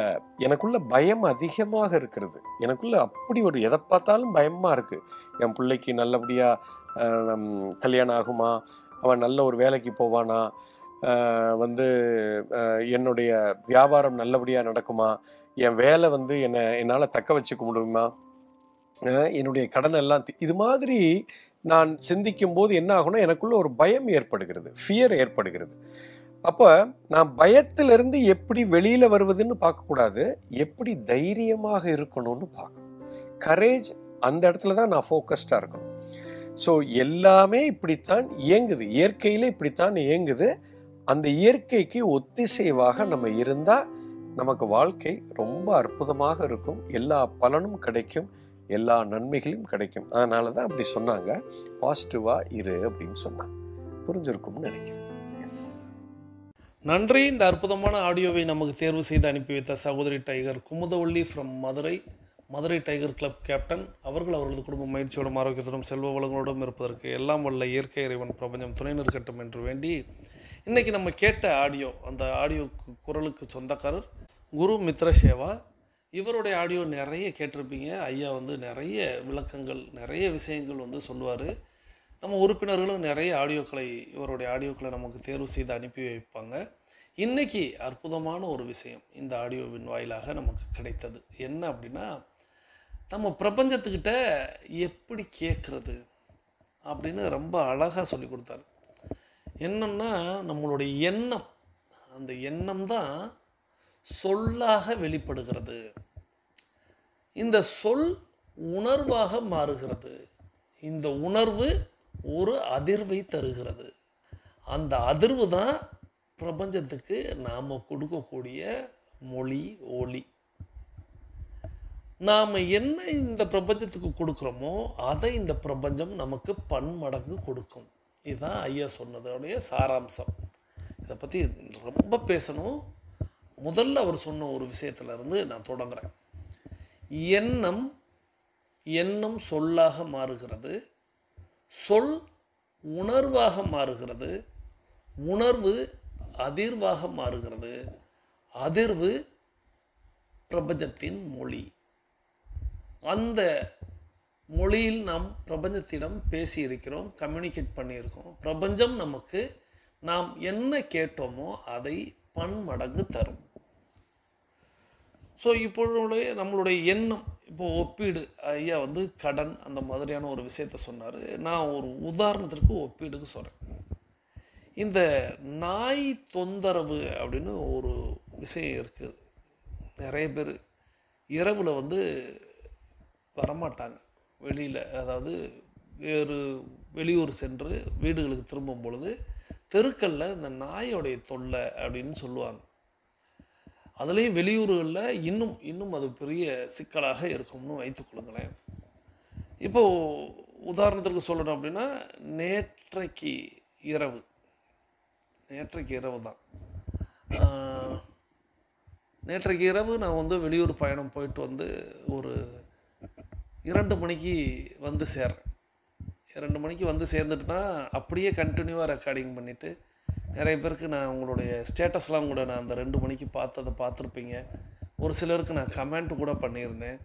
எனக்குள்ள பயம் அதிகமாக இருக்கிறது. எனக்குள்ள அப்படி ஒரு எதை பார்த்தாலும் பயமா இருக்கு. என் பிள்ளைக்கு நல்லபடியா கல்யாணம் ஆகுமா, அவன் நல்ல ஒரு வேலைக்கு போவானா, என்னுடைய வியாபாரம் நல்லபடியா நடக்குமா, என் வேலை என்னால தக்க வச்சுக்க முடியுமா, என்னுடைய கடன் எல்லாம் இது மாதிரி நான் சிந்திக்கும் போது என்ன ஆகும்னா எனக்குள்ள ஒரு பயம் ஏற்படுகிறது, ஃபியர் ஏற்படுகிறது. அப்ப நான் பயத்திலிருந்து எப்படி வெளியில வருவதுன்னு பார்க்கக்கூடாது, எப்படி தைரியமாக இருக்கணும்னு பார்க்கணும். கரேஜ் அந்த இடத்துல தான் நான் ஃபோக்கஸ்டா இருக்கணும். ஸோ எல்லாமே இப்படித்தான் இயங்குது, இயற்கையில இப்படித்தான் இயங்குது. அந்த இயற்கைக்கு ஒத்திசைவாக நம்ம இருந்தா நமக்கு வாழ்க்கை ரொம்ப அற்புதமாக இருக்கும். எல்லா பலனும் கிடைக்கும், எல்லா நன்மைகளும் கிடைக்கும். அதனாலதான் அப்படி சொன்னாங்க, பாசிட்டிவா இரு அப்படின்னு சொன்னாங்க. புரிஞ்சிருக்கும்னு நினைக்கிறேன். நன்றி. இந்த அற்புதமான ஆடியோவை நமக்கு தேர்வு செய்து அனுப்பி வைத்த சகோதரி tiger Kumudavalli from Madurai tiger club captain அவர்கள் அவர்களது குடும்ப மகிழ்ச்சியோடும் ஆரோக்கியத்தோடும் செல்வ வளங்களோடும் இருப்பதற்கு எல்லாம் வல்ல இயற்கை இறைவன் பிரபஞ்சம் துணை நிற்கட்டும் என்று வேண்டி இன்றைக்கி நம்ம கேட்ட ஆடியோ, அந்த ஆடியோ குரலுக்கு சொந்தக்காரர் குரு மித்ரசேவா. இவருடைய ஆடியோ நிறைய கேட்டிருப்பீங்க. ஐயா நிறைய விளக்கங்கள், நிறைய விஷயங்கள் சொல்லுவார். நம்ம உறுப்பினர்களும் நிறைய இவருடைய ஆடியோக்களை நமக்கு தேர்வு செய்து அனுப்பி வைப்பாங்க. இன்றைக்கி அற்புதமான ஒரு விஷயம் இந்த ஆடியோவின் வாயிலாக நமக்கு கிடைத்தது. என்ன அப்படின்னா, நம்ம பிரபஞ்சத்துக்கிட்ட எப்படி கேட்குறது அப்படின்னு ரொம்ப அழகாக சொல்லி கொடுத்தாரு. என்னன்னா, நம்மளுடைய எண்ணம், அந்த எண்ணம் தான் சொல்லாக வெளிப்படுகிறது. இந்த சொல் உணர்வாக மாறுகிறது. இந்த உணர்வு ஒரு அதிர்வை தருகிறது. அந்த அதிர்வு தான் பிரபஞ்சத்துக்கு நாம் கொடுக்கக்கூடிய மொழி, ஒளி. நாம் என்ன இந்த பிரபஞ்சத்துக்கு கொடுக்குறோமோ அதை இந்த பிரபஞ்சம் நமக்கு பன்மடங்கு கொடுக்கும். இதுதான் ஐயா சொன்னதோடைய சாராம்சம். இதை பற்றி ரொம்ப பேசணும். முதல்ல அவர் சொன்ன ஒரு விஷயத்திலிருந்து நான் தொடங்குறேன். எண்ணம் சொல்லாக மாறுகிறது, சொல் உணர்வாக மாறுகிறது, உணர்வு அதிர்வாக மாறுகிறது, அதிர்வு பிரபஞ்சத்தின் மொழி. அந்த மொழியில் நாம் பிரபஞ்சத்திடம் பேசியிருக்கிறோம், கம்யூனிகேட் பண்ணியிருக்கோம். பிரபஞ்சம் நமக்கு நாம் என்ன கேட்டோமோ அதை பன்மடங்கு தரும். ஸோ இப்பொழுது நம்மளுடைய எண்ணம், இப்போ ஒப்பீடு, ஐயா கடன் அந்த மாதிரியான ஒரு விஷயத்த சொன்னார். நான் ஒரு உதாரணத்திற்கு ஒப்பீடுக்கு சொல்கிறேன். இந்த நாய் தொந்தரவு அப்படின்னு ஒரு விஷயம் இருக்குது. நிறைய பேர் இரவில் வரமாட்டாங்க வெளியில், அதாவது வேறு வெளியூர் சென்று வீடுகளுக்கு திரும்பும் பொழுது தெருக்களில் இந்த நாயோடைய தொல்லை அப்படின்னு சொல்லுவாங்க. அதுலேயும் வெளியூர்களில் இன்னும் அது பெரிய சிக்கலாக இருக்கும்னு வைத்துக்கொள்ளுங்களேன். இப்போது உதாரணத்திற்கு சொல்லணும் அப்படின்னா, நேற்றைக்கு இரவு நேற்றைக்கு இரவு தான். நேற்றைக்கு இரவு நான் வந்து வெளியூர் பயணம் போயிட்டு வந்து ஒரு 2 மணிக்கு வந்து சேர்றேன். 2 மணிக்கு வந்து சேர்ந்துட்டு தான் அப்படியே கண்டினியூவாக ரெக்கார்டிங் பண்ணிவிட்டு, நிறைய பேருக்கு நான் உங்களுடைய ஸ்டேட்டஸ்லாம் கூட நான் அந்த 2 மணிக்கு பார்த்துருப்பீங்க. ஒரு சிலருக்கு நான் கமெண்ட் கூட பண்ணியிருந்தேன்.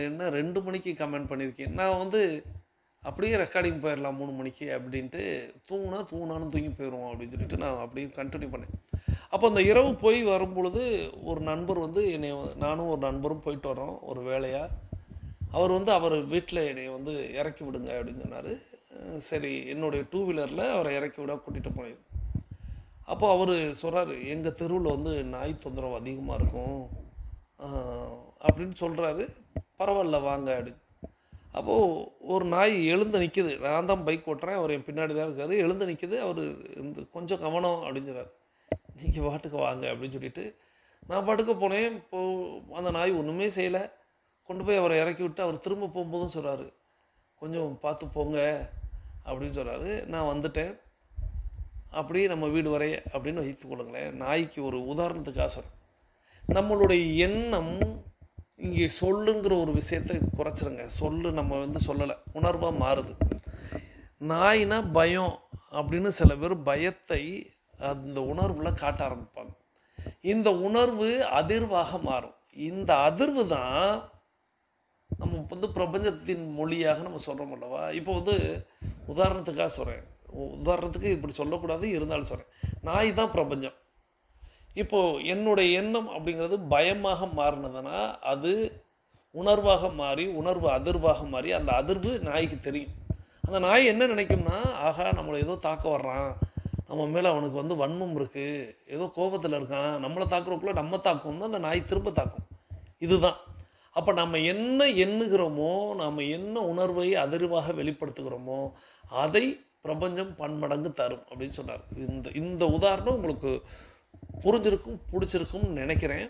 என்ன 2 மணிக்கு கமெண்ட் பண்ணியிருக்கேன். நான் வந்து அப்படியே ரெக்கார்டிங் போயிடலாம் 3 மணிக்கு அப்படின்ட்டு, தூங்கினாலும் தூங்கி போயிடுவோம் அப்படின்னு சொல்லிட்டு நான் அப்படியே கண்டினியூ பண்ணேன். அப்போ அந்த இரவு போய் வரும்பொழுது ஒரு நண்பர் வந்து நானும் ஒரு நண்பரும் போயிட்டு வரோம் ஒரு வேலையாக. அவர் வந்து அவர் வீட்டில் என்னை வந்து இறக்கி விடுங்க அப்படின்னு சொன்னார். சரி, என்னுடைய 2 வீலரில் அவரை இறக்கி விட கூட்டிகிட்டு போனேன். அப்போ அவர் சொல்கிறாரு, எங்கள் தெருவில் வந்து நாய் தொந்தரவு அதிகமாக இருக்கும் அப்படின்னு சொல்கிறாரு. பரவாயில்ல வாங்க அப்படின்னு. அப்போது ஒரு நாய் எழுந்து நிற்கிது. நான் தான் பைக் ஓட்டுறேன், அவர் என் பின்னாடி தான் இருக்கார். எழுந்து நிற்கிது. அவர் கொஞ்சம் கவனம் அப்படின்னு சொல்கிறார். நீங்கள் பாட்டுக்கு வாங்க அப்படின்னு சொல்லிட்டு நான் பாட்டுக்கு போனேன். அந்த நாய் ஒன்றுமே செய்யலை. கொண்டு போய் அவரை இறக்கி விட்டு அவர் திரும்ப போகும்போதும் சொல்கிறாரு, கொஞ்சம் பார்த்து போங்க அப்படின்னு சொல்கிறாரு. நான் வந்துட்டேன். அப்படியே நம்ம வீடு வரைய அப்படின்னு வைத்து கொள்ளுங்களேன். நாய்க்கு ஒரு உதாரணத்துக்காக சொல்கிறேன். நம்மளுடைய எண்ணம் இங்கே சொல்லுங்கிற ஒரு விஷயத்தை குறைச்சிருங்க. நம்ம வந்து சொல்லலை, உணர்வாக மாறுது. நாய்னா பயம் அப்படின்னு சில பேர் பயத்தை அந்த உணர்வில் காட்ட ஆரம்பிப்பாங்க. இந்த உணர்வு அதிர்வாக மாறும். இந்த அதிர்வு தான் நம்ம வந்து பிரபஞ்சத்தின் மொழியாக நம்ம சொல்கிறோம் அல்லவா. இப்போ வந்து உதாரணத்துக்காக சொல்கிறேன், உதாரணத்துக்கு இப்படி சொல்லக்கூடாது, இருந்தாலும் சொல்கிறேன். நாய் தான் பிரபஞ்சம். இப்போது என்னுடைய எண்ணம் அப்படிங்கிறது பயமாக மாறினதுன்னா அது உணர்வாக மாறி, உணர்வு அதிர்வாக மாறி, அந்த அதிர்வு நாய்க்கு தெரியும். அந்த நாய் என்ன நினைக்கும்னா, ஆகா நம்மளை ஏதோ தாக்க வர்றான், நம்ம மேலே அவனுக்கு வந்து வன்மம் இருக்குது, ஏதோ கோபத்தில் இருக்கான், நம்மளை தாக்குறதுக்குள்ளே நம்ம தாக்கும்னா அந்த நாய் திரும்ப தாக்கும். இதுதான். அப்போ நம்ம என்ன எண்ணுகிறோமோ, நம்ம என்ன உணர்வை அதிர்வாக வெளிப்படுத்துகிறோமோ அதை பிரபஞ்சம் பன்மடங்கு தரும் அப்படின்னு சொன்னார். இந்த உதாரணம் உங்களுக்கு புரிஞ்சிருக்கும், பிடிச்சிருக்கும்னு நினைக்கிறேன்.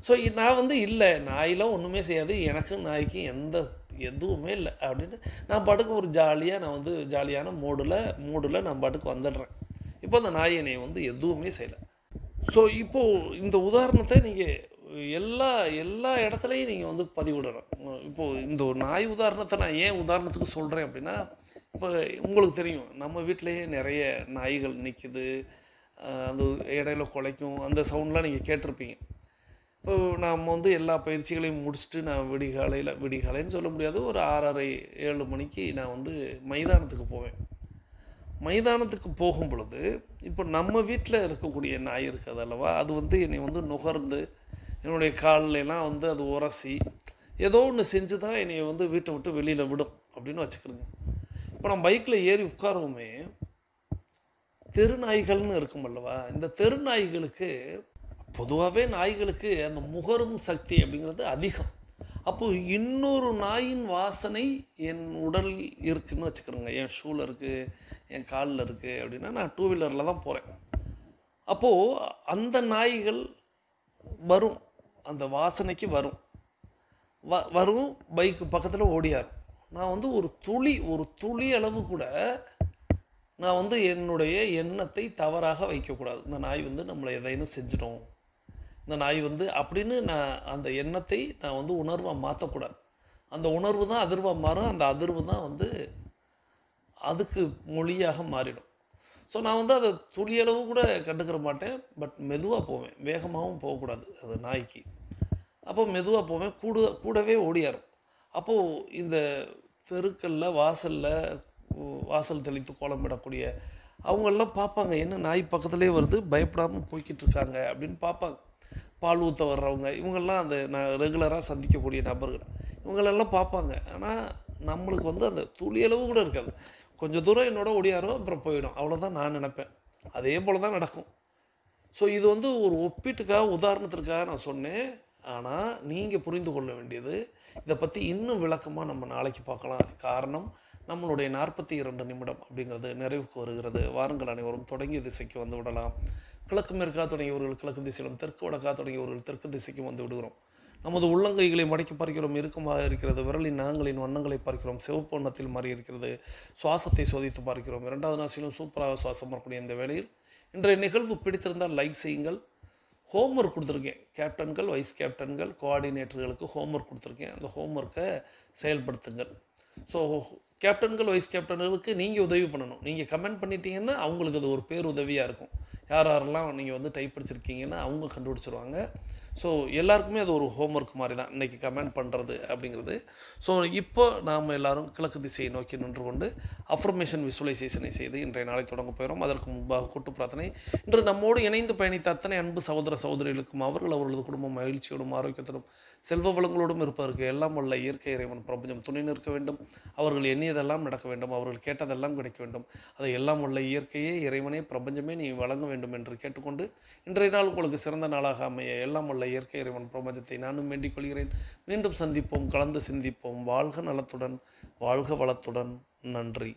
ஸோ நான் வந்து இல்லை, நாயெலாம் ஒன்றுமே செய்யாது, எனக்கும் நாய்க்கும் எதுவுமே இல்லை அப்படின்னு நான் பாட்டுக்கு ஒரு நான் வந்து ஜாலியான மூடில் நான் பாட்டுக்கு வந்துடுறேன். இப்போ அந்த நாய் என்னை வந்து எதுவுமே செய்யலை. ஸோ இப்போது இந்த உதாரணத்தை நீங்கள் எல்லா இடத்துலையும் நீங்கள் வந்து பதிவிடணும். இப்போது இந்த ஒரு நாய் உதாரணத்தை நான் ஏன் உதாரணத்துக்கு சொல்கிறேன் அப்படின்னா, இப்போ உங்களுக்கு தெரியும் நம்ம வீட்டிலையே நிறைய நாய்கள் நிற்கிது, அந்த இடையில குலைக்கும், அந்த சவுண்ட்லாம் நீங்கள் கேட்டிருப்பீங்க. இப்போ நாம் வந்து எல்லா பயிற்சிகளையும் முடிச்சுட்டு நான் விடிகாலைன்னு சொல்ல முடியாது, ஒரு 6:30 7 மணிக்கு நான் வந்து மைதானத்துக்கு போவேன். மைதானத்துக்கு போகும் பொழுது இப்போ நம்ம வீட்டில் இருக்கக்கூடிய நாய் இருக்குது அல்லவா, அது வந்து என்னை வந்து நுகர்ந்து என்னுடைய காலிலெலாம் வந்து அது உரசி ஏதோ ஒன்று செஞ்சு தான் என்னை வந்து வீட்டை விட்டு வெளியில் விடும் அப்படின்னு வச்சுக்கிறேங்க. இப்போ நம்ம பைக்கில் ஏறி உட்காருவோமே, தெருநாய்கள்னு இருக்கும் அல்லவா, இந்த தெருநாய்களுக்கு பொதுவாகவே நாய்களுக்கு அந்த முகரும் சக்தி அப்படிங்கிறது அதிகம். அப்போது இன்னொரு நாயின் வாசனை என் உடல் இருக்குதுன்னு வச்சுக்கிறோங்க, என் ஷூவில் இருக்குது, என் காலில் இருக்குது அப்படின்னா நான் 2 வீலரில் தான் போகிறேன். அப்போது அந்த நாய்கள் வரும், அந்த வாசனைக்கு வரும் பைக்கு பக்கத்தில் ஓடியாரும். நான் வந்து ஒரு துளி அளவு கூட நான் வந்து என்னுடைய எண்ணத்தை தவறாக வைக்கக்கூடாது. இந்த நாய் வந்து நம்மளை எதையும் செஞ்சிடும், இந்த நாய் வந்து அப்படின்னு நான் அந்த எண்ணத்தை நான் வந்து உணர்வாக மாற்றக்கூடாது. அந்த உணர்வு தான் அதிர்வாக மாறும், அந்த அதிர்வு தான் வந்து அதுக்கு மொழியாக மாறிடும். ஸோ நான் வந்து அதை துளியளவு கூட கண்டுக்கிற மாட்டேன். பட் மெதுவாக போவேன், வேகமாகவும் போகக்கூடாது அது நாய்க்கு. அப்போ மெதுவாக போவேன், கூடவே ஓடியாரும். அப்போது இந்த தெருக்களில் வாசல் தெளித்து கோலமிடக்கூடிய அவங்களெல்லாம் பார்ப்பாங்க, என்ன நாய் பக்கத்துலேயே வருது, பயப்படாமல் போய்கிட்டு இருக்காங்க அப்படின்னு பார்ப்பாங்க. பால் ஊற்ற வர்றவங்க இவங்கெல்லாம் அந்த நான் ரெகுலராக சந்திக்கக்கூடிய நபர்கள் இவங்களெல்லாம் பார்ப்பாங்க. ஆனால் நம்மளுக்கு வந்து அந்த துளியளவு கூட இருக்காது. கொஞ்சம் தூரம் என்னோட ஓடியாரும், அப்புறம் போயிடும், அவ்வளோதான் நான் நினைப்பேன். அதே போல் தான் நடக்கும். ஸோ இது வந்து ஒரு ஒப்பீட்டுக்காக, உதாரணத்திற்காக நான் சொன்னேன். ஆனால் நீங்கள் புரிந்து கொள்ள வேண்டியது, இதை பற்றி இன்னும் விளக்கமாக நம்ம நாளைக்கு பார்க்கலாம். காரணம், நம்மளுடைய 42 நிமிடம் அப்படிங்கிறது நிறைவுக்கு வருகிறது. வாருங்கள் அனைவரும் தொடங்கிய திசைக்கு வந்து விடலாம். கிழக்கு மேற்காக தொடங்கியவர்கள் கிழக்கு திசையிலும், தெற்கு வடக்காக தொடங்கியவர்கள் தெற்கு திசைக்கும் வந்து விடுகிறோம். நமது உள்ளங்கைகளை மடக்கி பார்க்கிறோம், இறுக்கமாக இருக்கிறது. விரலின் நகங்களின் வண்ணங்களை பார்க்கிறோம், சிவப்பு வண்ணத்தில் மாறி இருக்கிறது. சுவாசத்தை சோதித்து பார்க்கிறோம். 2வது நாசிலும் சூப்பராக சுவாசம் வரக்கூடிய இந்த வேளையில் இன்றைய நிகழ்வு பிடித்திருந்தால் லைக் செய்யுங்கள். ஹோம்ஒர்க் கொடுத்துருக்கேன். கேப்டன்கள், வைஸ் கேப்டன்கள், கோஆர்டினேட்டர்களுக்கு ஹோம்ஒர்க் கொடுத்துருக்கேன். அந்த ஹோம்ஒர்க்கை செயல்படுத்துங்கள். ஸோ கேப்டன்கள், வைஸ் கேப்டன்களுக்கு நீங்கள் உதவி பண்ணணும். நீங்கள் கமெண்ட் பண்ணிட்டீங்கன்னா அவங்களுக்கு அது ஒரு பேருதவியாக இருக்கும். யாரெல்லாம் நீங்கள் டைப் படிச்சிருக்கீங்கன்னா அவங்க கண்டுபிடிச்சிருவாங்க. ஸோ எல்லாருக்குமே அது ஒரு ஹோம்ஒர்க் மாதிரி தான் இன்றைக்கி கமெண்ட் பண்ணுறது அப்படிங்கிறது. ஸோ இப்போ நாம் எல்லோரும் கிழக்கு திசையை நோக்கி நின்று கொண்டு அஃபர்மேஷன் விசுவலைசேஷனை செய்து இன்றைய நாளை தொடங்க போகிறோம். அதற்கு முன்பாக கூட்டு பிரார்த்தனை. இன்று நம்மோடு இணைந்து பயணித்த அத்தனை அன்பு சகோதர சகோதரிகளுக்கும் அவர்களது குடும்பம் மகிழ்ச்சியோடும் ஆரோக்கியத்தோடும் செல்வ வளங்களோடும் இருப்பதற்கு எல்லாம் வல்ல இயற்கை இறைவன் பிரபஞ்சம் துணை நிற்க வேண்டும். அவர்கள் எண்ணியதெல்லாம் நடக்க வேண்டும். அவர்கள் கேட்டதெல்லாம் கிடைக்க வேண்டும். அதை எல்லாம் வல்ல இயற்கையே, இறைவனே, பிரபஞ்சமே நீ வழங்க வேண்டும் என்று கேட்டுக்கொண்டு இன்றைய நாள் உங்களுக்கு சிறந்த நாளாக அமைய எல்லாம் வல்ல இயற்கை இறைவன் பிரபஞ்சத்தை நானும் வேண்டிக் கொள்கிறேன். மீண்டும் சந்திப்போம், கலந்து சிந்திப்போம். வாழ்க நலத்துடன், வாழ்க வளத்துடன். நன்றி.